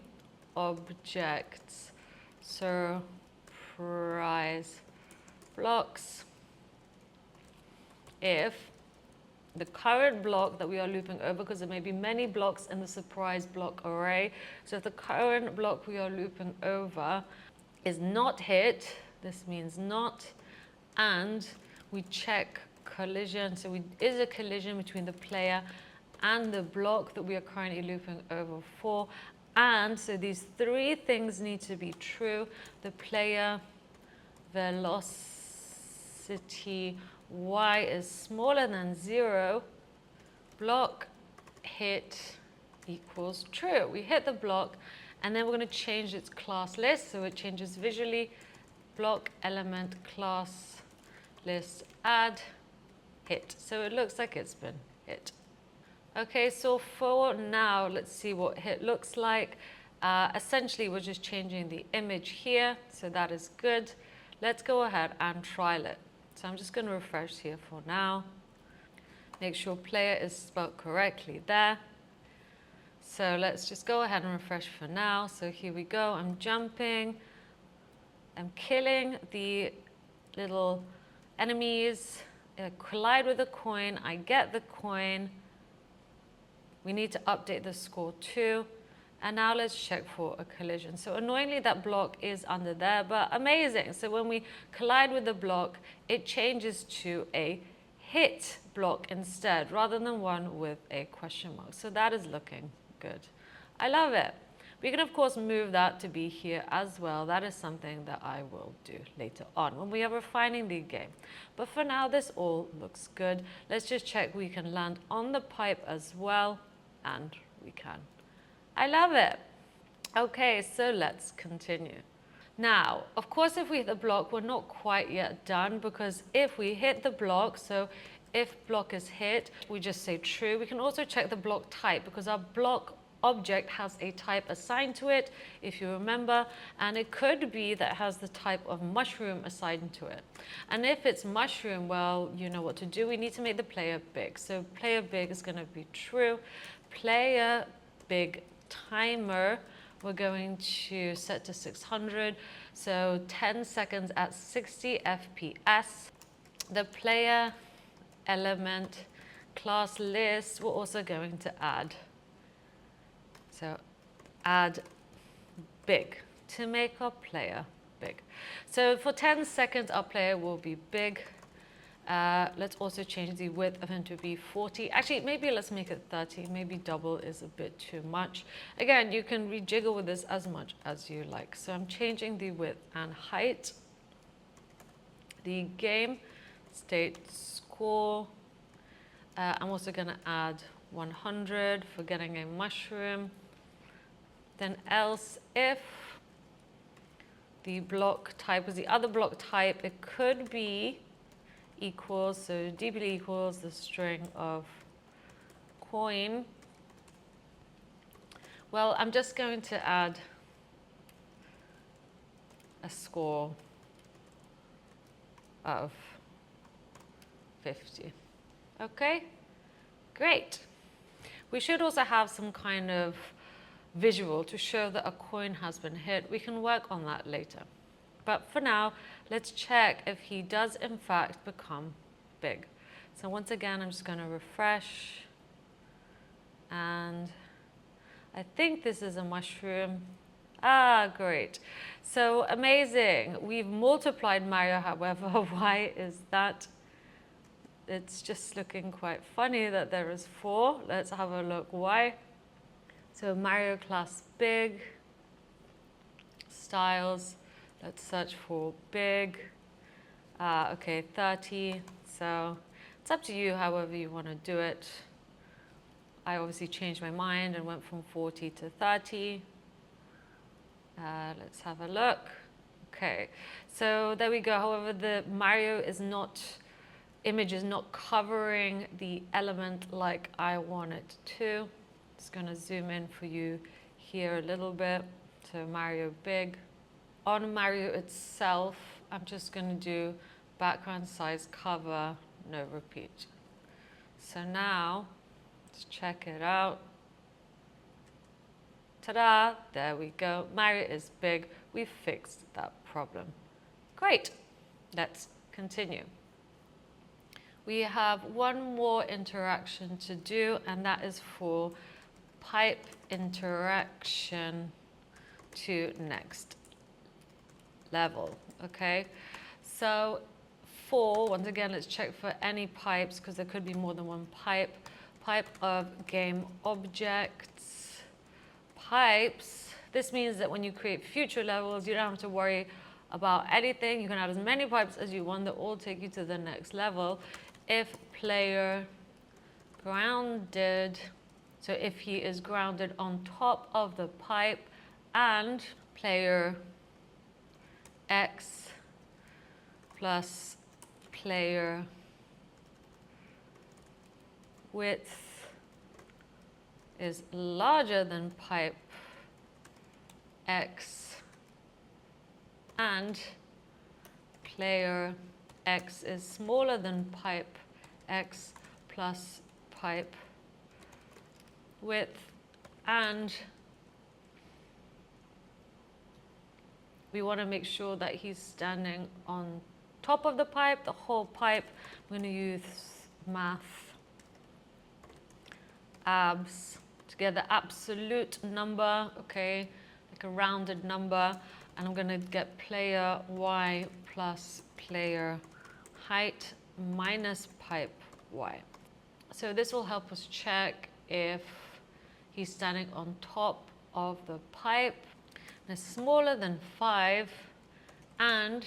S1: objects surprise blocks if the current block that we are looping over, because there may be many blocks in the surprise block array. So if the current block we are looping over is not hit, this means not, and we check collision. So is a collision between the player and the block that we are currently looping over for. And so these three things need to be true. The player velocity y is smaller than 0, block hit equals true. We hit the block, and then we're going to change its class list, so it changes visually. Block element class list add hit. So it looks like it's been hit. Okay, so for now, let's see what hit looks like. Essentially, we're just changing the image here, so that is good. Let's go ahead and trial it. So I'm just going to refresh here for now. Make sure player is spelled correctly there. So let's just go ahead and refresh for now. So here we go. I'm jumping. I'm killing the little enemies. Collide with a coin. I get the coin. We need to update the score too. And now let's check for a collision. So annoyingly, that block is under there, but amazing. So when we collide with the block, it changes to a hit block instead, rather than one with a question mark. So that is looking good. I love it. We can, of course, move that to be here as well. That is something that I will do later on when we are refining the game. But for now, this all looks good. Let's just check we can land on the pipe as well, and we can. I love it. Okay, so let's continue. Now, of course, if we hit the block, we're not quite yet done, because if we hit the block, so if block is hit, we just say true. We can also check the block type, because our block object has a type assigned to it, if you remember, and it could be that it has the type of mushroom assigned to it. And if it's mushroom, well, you know what to do. We need to make the player big. So player big is going to be true. Player big timer, we're going to set to 600, so 10 seconds at 60 FPS. The player element class list, we're also going to add. So add big to make our player big. So for 10 seconds, our player will be big. Let's also change the width of him to be 40. Actually, maybe let's make it 30. Maybe double is a bit too much. Again, you can rejiggle with this as much as you like. So I'm changing the width and height. The game state score. I'm also going to add 100 for getting a mushroom. Then else if the block type was the other block type, it could be equals, so dbl equals the string of coin. Well, I'm just going to add a score of 50. Okay, great. We should also have some kind of visual to show that a coin has been hit. We can work on that later. But for now, let's check if he does in fact become big. So once again, I'm just going to refresh. And I think this is a mushroom. Ah, great. So amazing. We've multiplied Mario, however. Why is that? It's just looking quite funny that there is 4. Let's have a look why. So Mario class big, styles. Let's search for big. Okay, 30. So it's up to you however you want to do it. I obviously changed my mind and went from 40 to 30. Let's have a look. Okay, so there we go. However, the Mario is not, image is not covering the element like I want it to. Just going to zoom in for you here a little bit. So Mario big. On Mario itself, I'm just going to do background size cover, no repeat. So now, let's check it out. Ta-da, there we go. Mario is big. We've fixed that problem. Great, let's continue. We have one more interaction to do, and that is for pipe interaction to next level. Okay, so once again, let's check for any pipes, because there could be more than one pipe. Pipe of game objects. Pipes, this means that when you create future levels, you don't have to worry about anything. You can add as many pipes as you want. They'll all take you to the next level. If player grounded, so if he is grounded on top of the pipe, and player X plus player width is larger than pipe x and player x is smaller than pipe x plus pipe width, and we want to make sure that he's standing on top of the pipe, the whole pipe. I'm going to use math abs to get the absolute number, okay, like a rounded number, and I'm going to get player y plus player height minus pipe y. So this will help us check if he's standing on top of the pipe and it's smaller than 5, and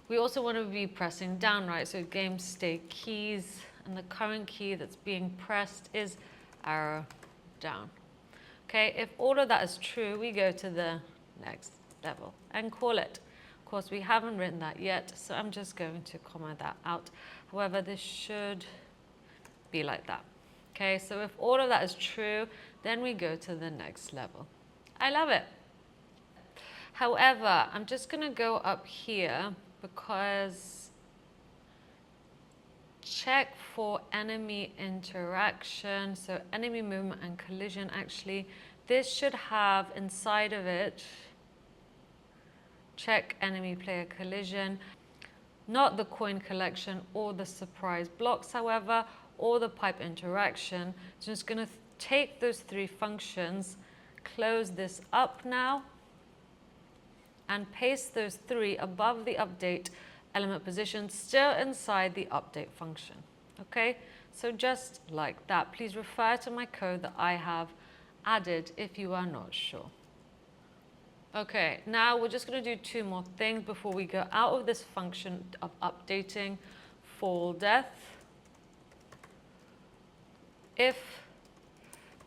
S1: we also want to be pressing down, right? So game state keys, and the current key that's being pressed is arrow down. Okay, if all of that is true, we go to the next level and call it. Of course, we haven't written that yet, so I'm just going to comment that out. However, this should be like that. Okay, so if all of that is true, then we go to the next level. I love it. However, I'm just going to go up here because check for enemy interaction. So enemy movement and collision, actually, this should have inside of it, check enemy player collision, not the coin collection or the surprise blocks, however, or the pipe interaction. So I'm just going to take those 3 functions, close this up now, and paste those 3 above the update element position, still inside the update function. Okay, so just like that. Please refer to my code that I have added if you are not sure. Okay, now we're just going to do 2 more things before we go out of this function of updating fall death. If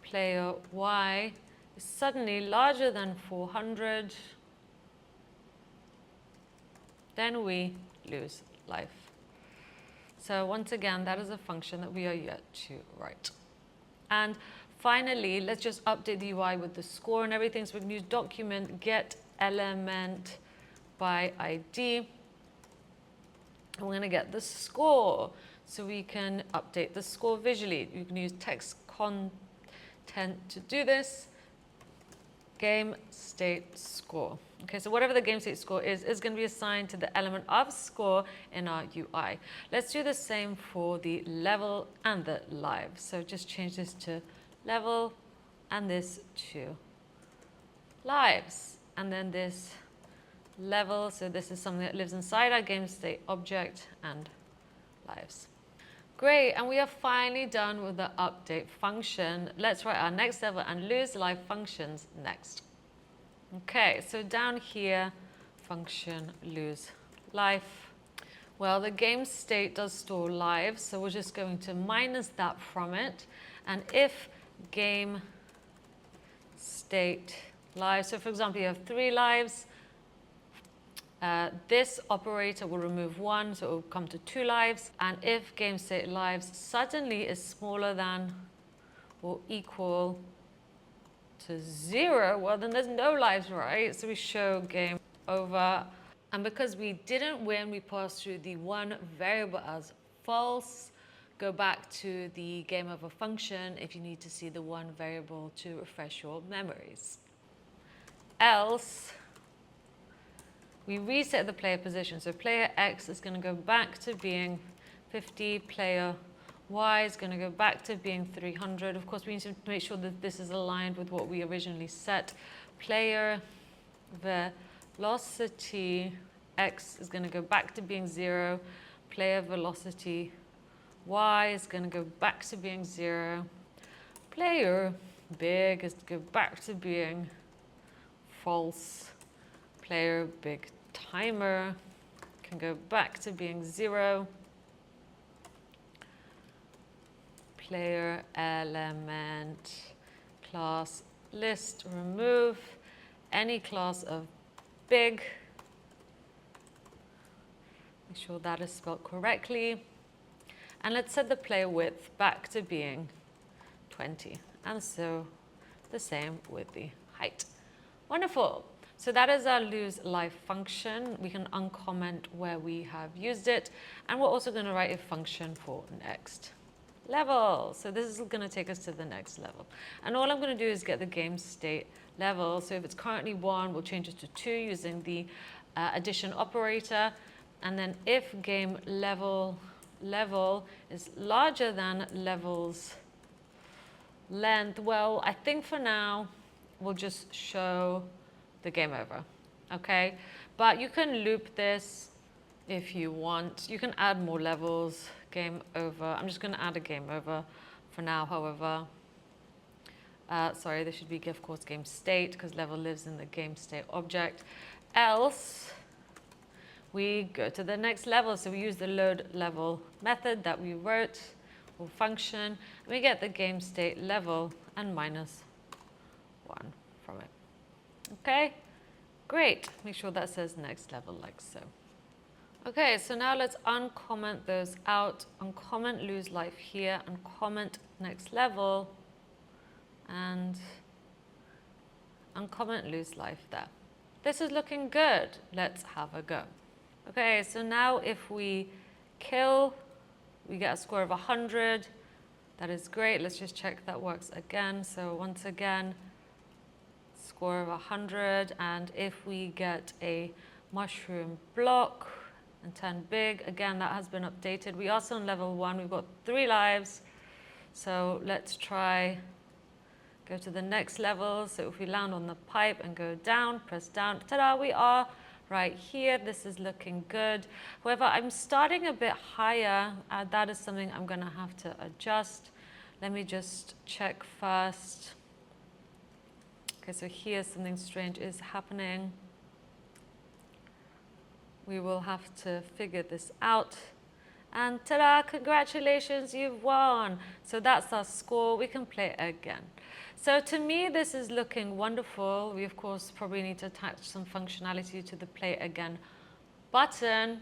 S1: player y is suddenly larger than 400, then we lose life. So once again, that is a function that we are yet to write. And finally, let's just update the UI with the score and everything. So we can use document get element by ID. And we're going to get the score. So we can update the score visually. You can use text content to do this. Game state score. Okay, so whatever the game state score is going to be assigned to the element of score in our UI. Let's do the same for the level and the live. So just change this to level and this to lives. And then this level, so this is something that lives inside our game state object and lives. Great, and we are finally done with the update function. Let's write our next level and lose live functions next. Okay, so down here, function lose life. Well, the game state does store lives, so we're just going to minus that from it. And if game state lives, so for example, you have 3 lives, this operator will remove 1, so it will come to 2 lives. And if game state lives suddenly is smaller than or equal to 0, well, then there's no lives, right? So we show game over. And because we didn't win, we pass through the 1 variable as false. Go back to the game over function if you need to see the 1 variable to refresh your memories. Else, we reset the player position. So player X is going to go back to being 50. Player Y is going to go back to being 300. Of course, we need to make sure that this is aligned with what we originally set. Player velocity X is going to go back to being 0. Player velocity Y is going to go back to being 0. Player big is to go back to being false. Player big timer can go back to being 0. Player element class list, remove any class of big. Make sure that is spelled correctly. And let's set the player width back to being 20. And so the same with the height. Wonderful. So that is our lose life function. We can uncomment where we have used it. And we're also going to write a function for next level. So this is going to take us to the next level. And all I'm going to do is get the game state level. So if it's currently 1, we'll change it to 2 using the addition operator. And then if game level is larger than level's length, well, I think for now we'll just show the game over, okay? But you can loop this if you want. You can add more levels, game over. I'm just going to add a game over for now, however. Sorry, this should be of course game state because level lives in the game state object. Else, we go to the next level. So we use the load level method that we wrote or function. And we get the game state level and minus 1 from it. Okay, great. Make sure that says next level like so. Okay, so now let's uncomment those out. Uncomment lose life here, uncomment next level, and uncomment lose life there. This is looking good. Let's have a go. Okay, so now if we kill, we get a score of 100. That is great. Let's just check that works again. So once again, score of 100. And if we get a mushroom block and turn big, again, that has been updated. We are still on level 1. We've got 3 lives. So let's try go to the next level. So if we land on the pipe and go down, press down, ta-da, we are right here. This is looking good. However, I'm starting a bit higher. That is something I'm going to have to adjust. Let me just check first. Okay, so here something strange is happening. We will have to figure this out. And ta-da, congratulations, you've won. So that's our score. We can play again. So to me, this is looking wonderful. We, of course, probably need to attach some functionality to the play again button.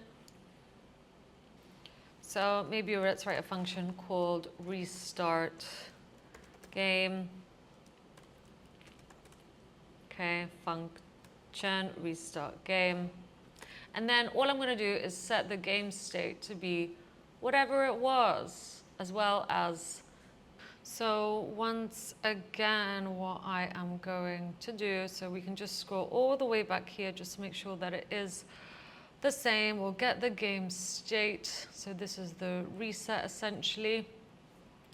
S1: So maybe let's write a function called restart game. Okay, function restart game. And then all I'm going to do is set the game state to be whatever it was, as well as. So once again, what I am going to do, so we can just scroll all the way back here just to make sure that it is the same. We'll get the game state. So this is the reset essentially.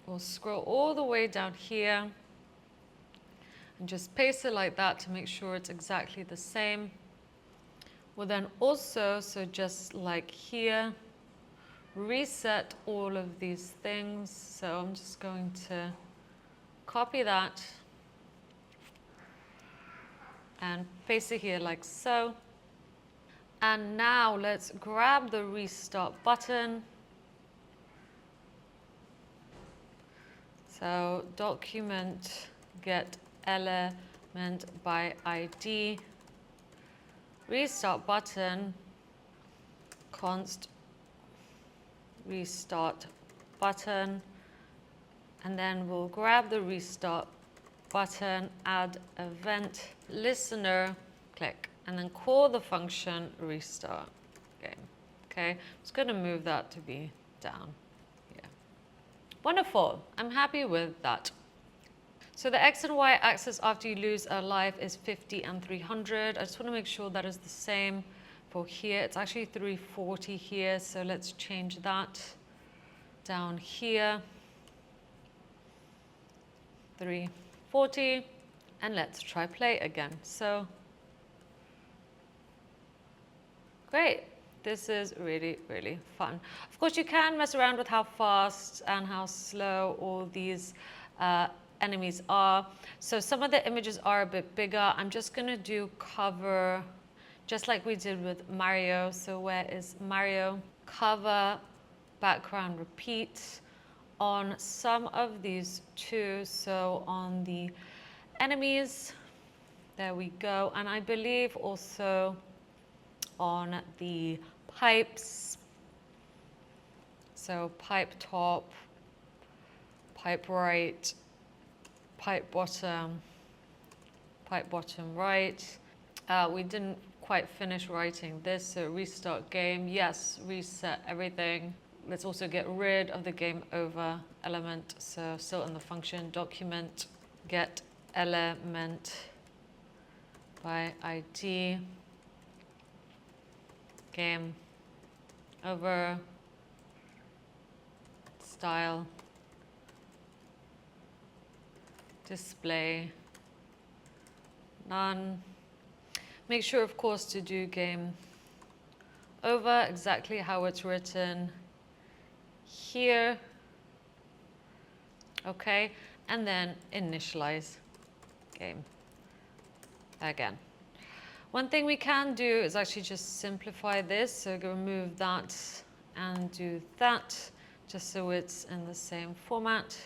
S1: We'll scroll all the way down here and just paste it like that to make sure it's exactly the same. We'll then also, so just like here, reset all of these things. So I'm just going to copy that and paste it here like so. And now let's grab the restart button. So document get element by ID, restart button, const restart button, and then we'll grab the restart button, add event listener, click, and then call the function restart game. Okay, I'm just going to move that to be down here. Wonderful. I'm happy with that. So the X and Y axis after you lose a life is 50 and 300. I just want to make sure that is the same for here. It's actually 340 here, so let's change that down here. 340, and let's try play again. So great. This is really, really fun. Of course, you can mess around with how fast and how slow all these enemies are. So some of the images are a bit bigger. I'm just going to do cover, just like we did with Mario. So where is Mario? Cover, background, repeat on some of these two. So on the enemies, there we go. And I believe also on the pipes. So pipe top, pipe right, pipe bottom, pipe bottom right. We didn't quite finish writing this, so restart game. Yes, reset everything. Let's also get rid of the game over element. So still in the function document, get element by ID, game over, style, display, none. Make sure, of course, to do game over exactly how it's written here. Okay, and then initialize game again. One thing we can do is actually just simplify this. So remove that and do that, just so it's in the same format.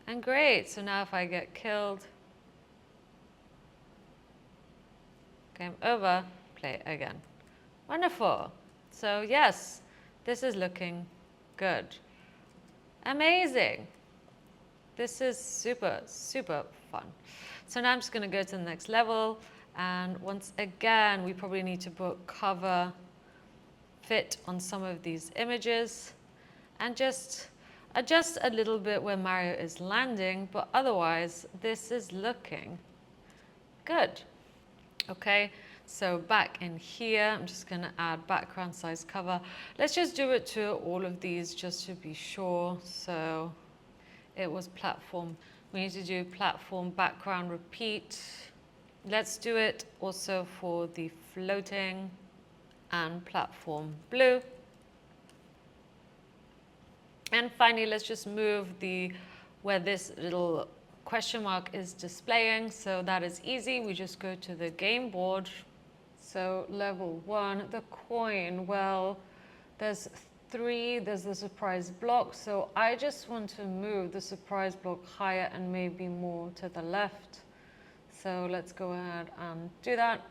S1: And great, so now if I get killed, game over, play again. Wonderful. So yes, this is looking good. Amazing. This is super, super fun. So now I'm just going to go to the next level. And once again, we probably need to put cover fit on some of these images and just adjust a little bit where Mario is landing. But otherwise, this is looking good. Okay, so back in here, I'm just going to add background size cover. Let's just do it to all of these just to be sure. So it was platform. We need to do platform background repeat. Let's do it also for the floating and platform blue. And finally, let's just move the where this little question mark is displaying. So that is easy. We just go to the game board. So level 1, the coin. Well, there's 3, there's the surprise block. So I just want to move the surprise block higher and maybe more to the left. So let's go ahead and do that.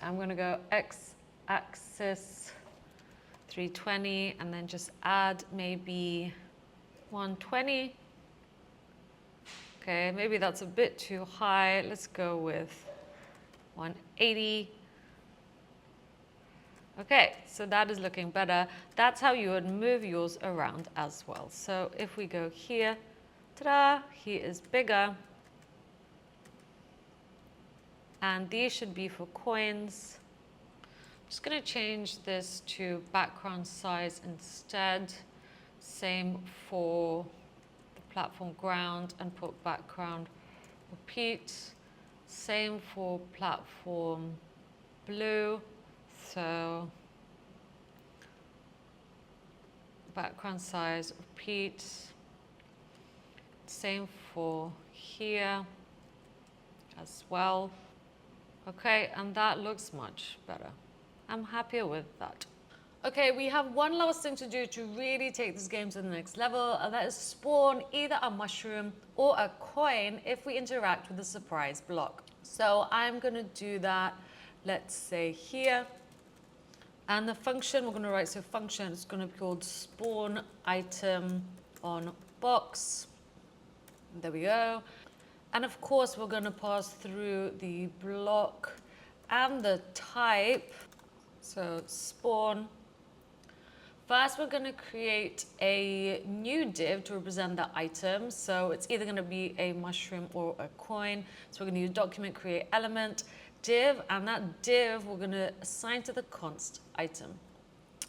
S1: I'm going to go x-axis 320 and then just add maybe 120. Okay, maybe that's a bit too high. Let's go with 180. Okay, so that is looking better. That's how you would move yours around as well. So if we go here, ta-da, he is bigger. And these should be for coins. I'm just going to change this to background size instead. Same for the platform ground and put background repeat. Same for platform blue. So background size repeat. Same for here as well. Okay, and that looks much better. I'm happier with that. Okay, we have one last thing to do to really take this game to the next level, and that is spawn either a mushroom or a coin if we interact with the surprise block. So I'm going to do that, let's say here. And the function we're going to write, so function is going to be called spawn item on box. There we go. And of course, we're going to pass through the block and the type. So spawn. First, we're going to create a new div to represent the item. So it's either going to be a mushroom or a coin. So we're going to use document create element div, and that div we're going to assign to the const item.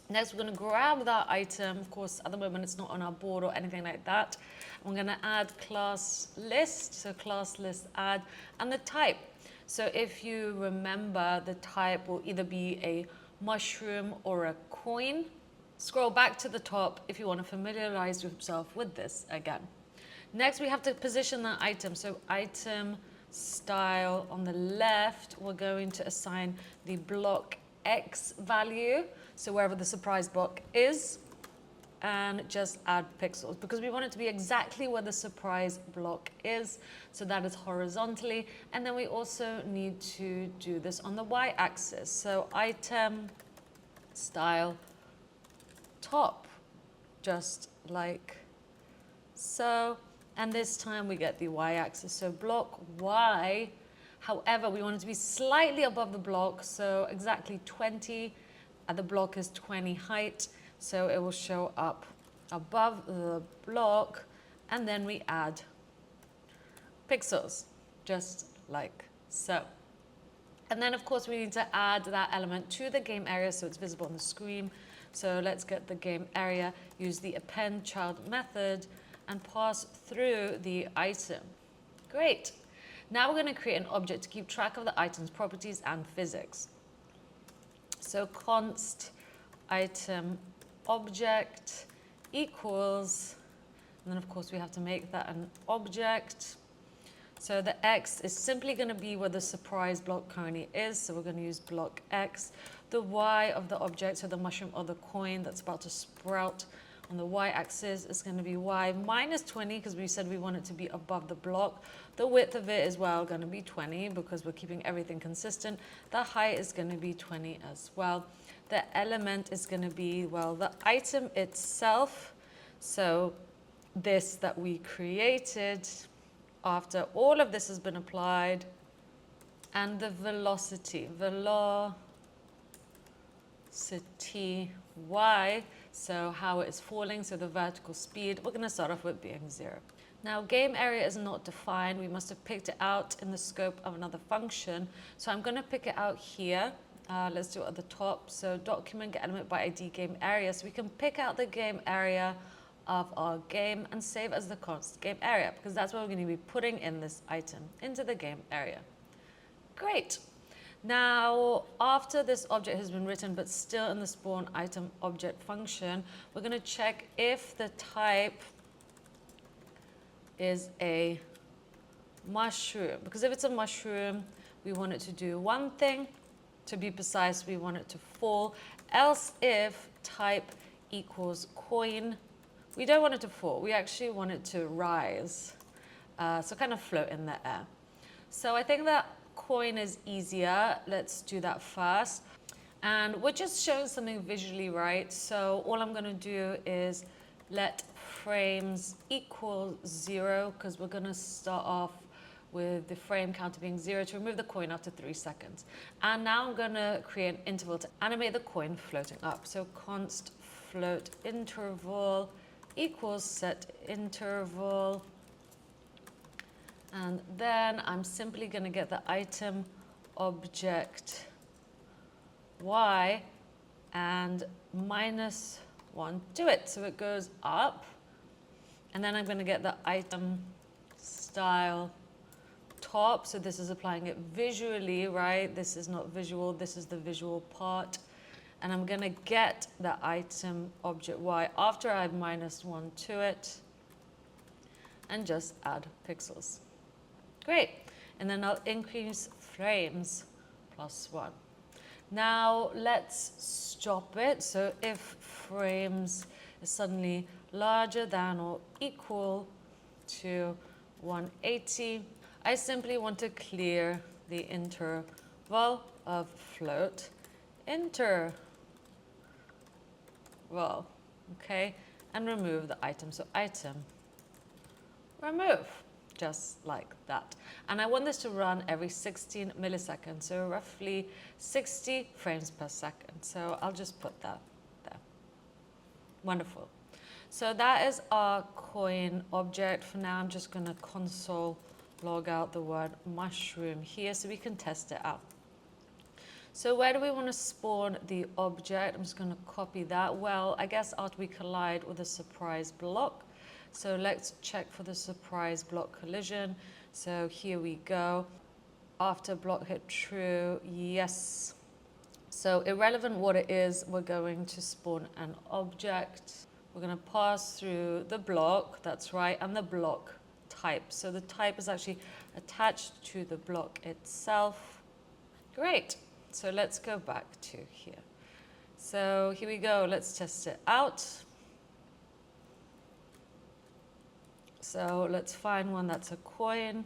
S1: Next, we're going to grab that item. Of course, at the moment, it's not on our board or anything like that. We're going to add class list, so class list add, and the type. So if you remember, the type will either be a mushroom or a coin. Scroll back to the top if you want to familiarize yourself with this again. Next, we have to position that item. So item style on the left, we're going to assign the block X value. So wherever the surprise block is, and just add pixels because we want it to be exactly where the surprise block is. So that is horizontally. And then we also need to do this on the Y axis. So item style top, just like so. And this time we get the y-axis. So block y, however, we want it to be slightly above the block. So exactly 20, the block is 20 height. So it will show up above the block. And then we add pixels, just like so. And then of course we need to add that element to the game area so it's visible on the screen. So let's get the game area, use the append child method, and pass through the item. Great. Now we're going to create an object to keep track of the item's properties and physics. So const item object equals, and then of course we have to make that an object. So the x is simply going to be where the surprise block currently is. So we're going to use block x. The y of the object, so the mushroom or the coin that's about to sprout on the y-axis is going to be y minus 20 because we said we want it to be above the block. The width of it is well going to be 20 because we're keeping everything consistent. The height is going to be 20 as well. The element is going to be, well, the item itself. So this that we created after all of this has been applied, and the velocity y, so how it's falling, so the vertical speed, we're going to start off with being 0. Now game area is not defined. We must have picked it out in the scope of another function. So I'm going to pick it out here. Let's do it at the top. So document get element by ID game area. So we can pick out the game area of our game and save as the const game area, because that's where we're going to be putting in this item into the game area. Great. Now, after this object has been written, but still in the spawn item object function, we're going to check if the type is a mushroom. Because if it's a mushroom, we want it to do one thing. To be precise, we want it to fall. Else, if type equals coin, we don't want it to fall. We actually want it to rise. So kind of float in the air. So I think that coin is easier. Let's do that first. And we're just showing something visually, right? So all I'm going to do is let frames equal 0, because we're going to start off with the frame counter being 0 to remove the coin after 3 seconds. And now I'm going to create an interval to animate the coin floating up. So const float interval equals set interval. And then I'm simply going to get the item object y and minus 1 to it. So it goes up. And then I'm going to get the item style top. So this is applying it visually, right? This is not visual. This is the visual part. And I'm going to get the item object y after I add minus 1 to it and just add pixels. Great. And then I'll increase frames plus 1. Now let's stop it. So if frames is suddenly larger than or equal to 180, I simply want to clear the interval of float interval, okay, and remove the item. So item, remove, just like that. And I want this to run every 16 milliseconds, so roughly 60 frames per second. So I'll just put that there. Wonderful. So that is our coin object. For now, I'm just going to console log out the word mushroom here so we can test it out. So where do we want to spawn the object? I'm just going to copy that. Well, I guess after we collide with a surprise block. So let's check for the surprise block collision. So here we go. After block hit true, yes. So irrelevant what it is, we're going to spawn an object. We're going to pass through the block, that's right, and the block type. So the type is actually attached to the block itself. Great. So let's go back to here. So here we go. Let's test it out. So let's find one that's a coin.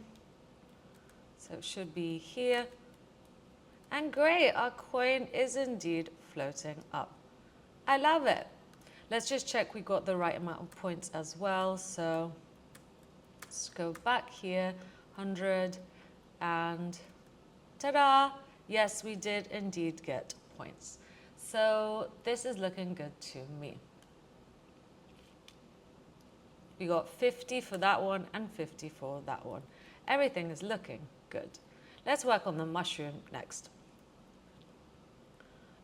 S1: So it should be here. And great, our coin is indeed floating up. I love it. Let's just check we got the right amount of points as well. So Let's go back here, 100, and ta-da! Yes, we did indeed get points. So this is looking good to me. We got 50 for that one and 50 for that one. Everything is looking good. Let's work on the mushroom next.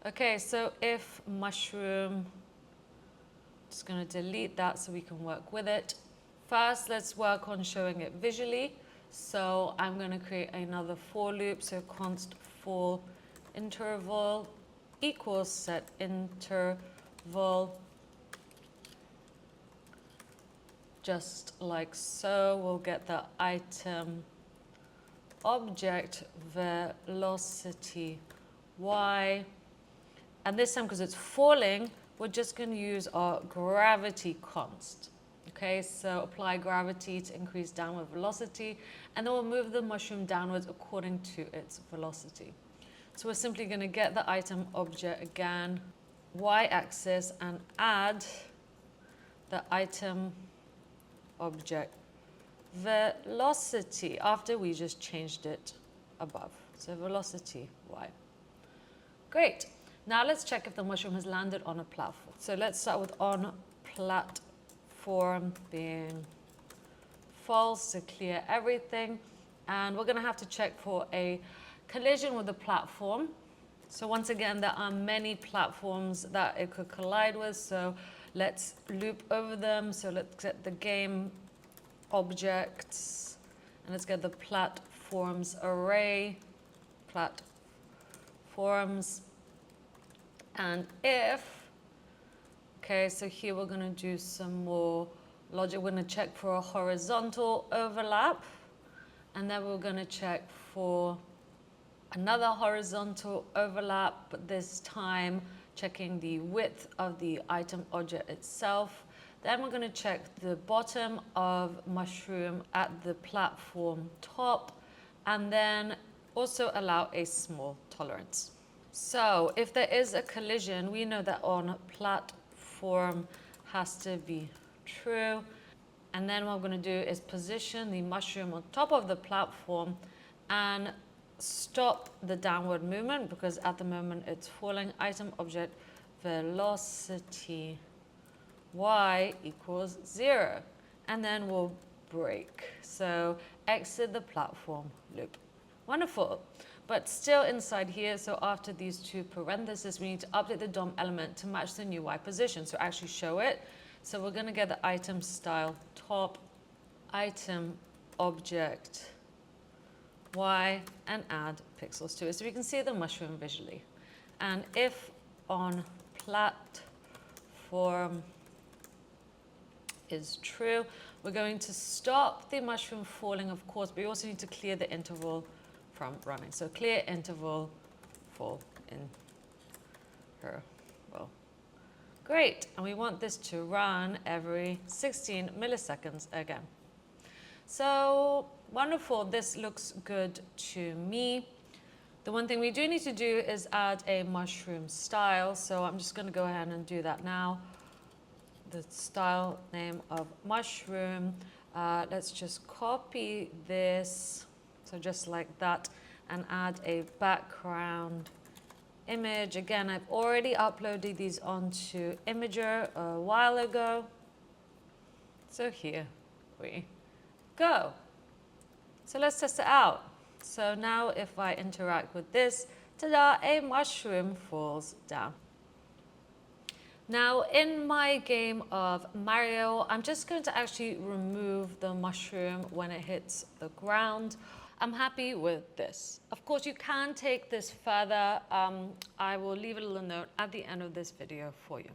S1: Okay, so if mushroom, just going to delete that so we can work with it. First, let's work on showing it visually. So I'm going to create another for loop. So const for interval equals set interval, just like so. We'll get the item object velocity y. And this time, because it's falling, we're just going to use our gravity const. Okay, so apply gravity to increase downward velocity, and then we'll move the mushroom downwards according to its velocity. So we're simply going to get the item object again, y-axis, and add the item object velocity after we just changed it above. So velocity y. Great. Now let's check if the mushroom has landed on a platform. So let's start with on platform being false to clear everything. And we're going to have to check for a collision with the platform. So once again, there are many platforms that it could collide with. So let's loop over them. So let's get the game objects, and let's get the platforms array, platforms, and if, okay, so here we're going to do some more logic. We're going to check for a horizontal overlap, and then we're going to check for another horizontal overlap, but this time checking the width of the item object itself. Then we're going to check the bottom of mushroom at the platform top, and then also allow a small tolerance. So if there is a collision, we know that on platform has to be true. And then what we're going to do is position the mushroom on top of the platform and stop the downward movement, because at the moment it's falling. Item object velocity y equals 0, and then we'll break. So exit the platform loop. Wonderful. But still inside here, so after these two parentheses, we need to update the DOM element to match the new y position. So actually show it. So we're going to get the item style top, item object y, and add pixels to it. So we can see the mushroom visually. And if on platform is true, we're going to stop the mushroom falling, of course, but we also need to clear the interval from running. So clear interval fall interval. Great. And we want this to run every 16 milliseconds again. So wonderful. This looks good to me. The one thing we do need to do is add a mushroom style. So I'm just going to go ahead and do that now. The style name of mushroom. Let's just copy this, so just like that, and add a background image. Again, I've already uploaded these onto Imager a while ago. So here we go. So let's test it out. So now if I interact with this, ta-da, a mushroom falls down. Now in my game of Mario, I'm just going to actually remove the mushroom when it hits the ground. I'm happy with this. Of course, you can take this further. I will leave a little note at the end of this video for you.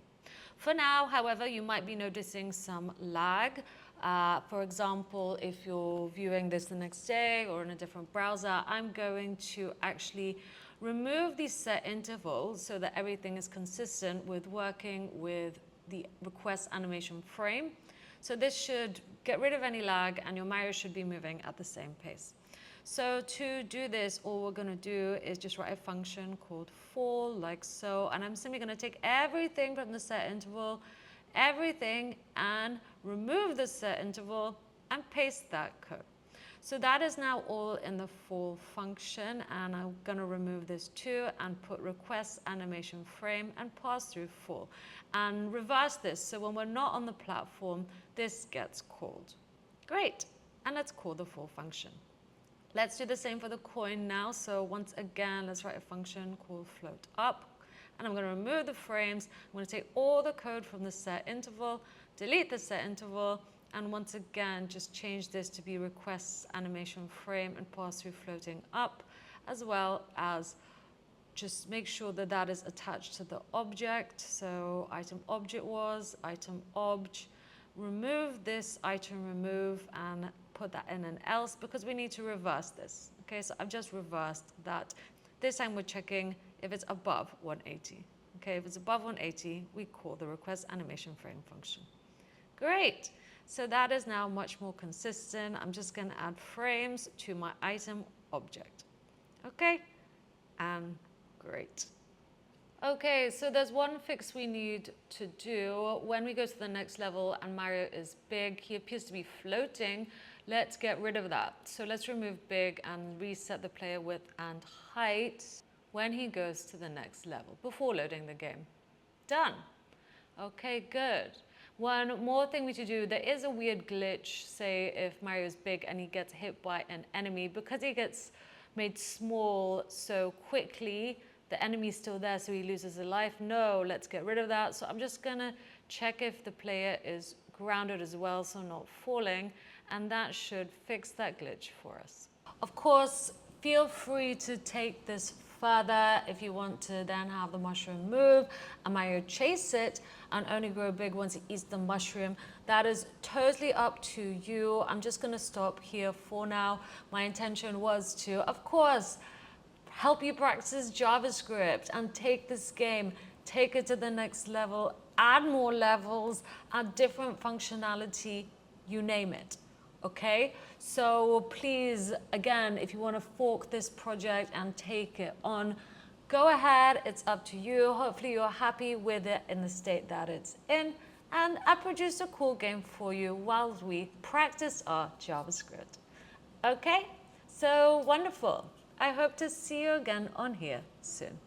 S1: For now, however, you might be noticing some lag. For example, if you're viewing this the next day or in a different browser, I'm going to actually remove these set intervals so that everything is consistent with working with the request animation frame. So this should get rid of any lag, and your Mario should be moving at the same pace. So to do this, all we're going to do is just write a function called for, like so, and I'm simply going to take everything from the set interval, everything, and remove the set interval and paste that code. So that is now all in the for function, and I'm going to remove this too and put request animation frame and pass through for, and reverse this. So when we're not on the platform, this gets called. Great. And let's call the for function. Let's do the same for the coin now. So once again, let's write a function called float up. And I'm going to remove the frames. I'm going to take all the code from the set interval, delete the set interval, and once again, just change this to be requests animation frame and pass through floating up, as well as just make sure that that is attached to the object. So item object was, item obj, remove this item remove and put that in an else because we need to reverse this. Okay, so I've just reversed that. This time we're checking if it's above 180. Okay, if it's above 180, we call the request animation frame function. Great. So that is now much more consistent. I'm just going to add frames to my item object. Okay, and great. Okay, so there's one fix we need to do. When we go to the next level and Mario is big, he appears to be floating. Let's get rid of that. So let's remove big and reset the player width and height when he goes to the next level before loading the game. Done. Okay, good. One more thing we should do, there is a weird glitch, say if Mario is big and he gets hit by an enemy, because he gets made small so quickly, the enemy's still there so he loses a life. No, let's get rid of that. So I'm just gonna check if the player is grounded as well, so not falling, and that should fix that glitch for us. Of course, feel free to take this further if you want to then have the mushroom move and Mario chase it and only grow big once he eats the mushroom. That is totally up to you. I'm just going to stop here for now. My intention was to, of course, help you practice JavaScript and take this game, take it to the next level, add more levels, add different functionality, you name it. Okay, so please, again, if you want to fork this project and take it on, go ahead, it's up to you. Hopefully you're happy with it in the state that it's in, and I produced a cool game for you while we practice our JavaScript. Okay, so wonderful. I hope to see you again on here soon.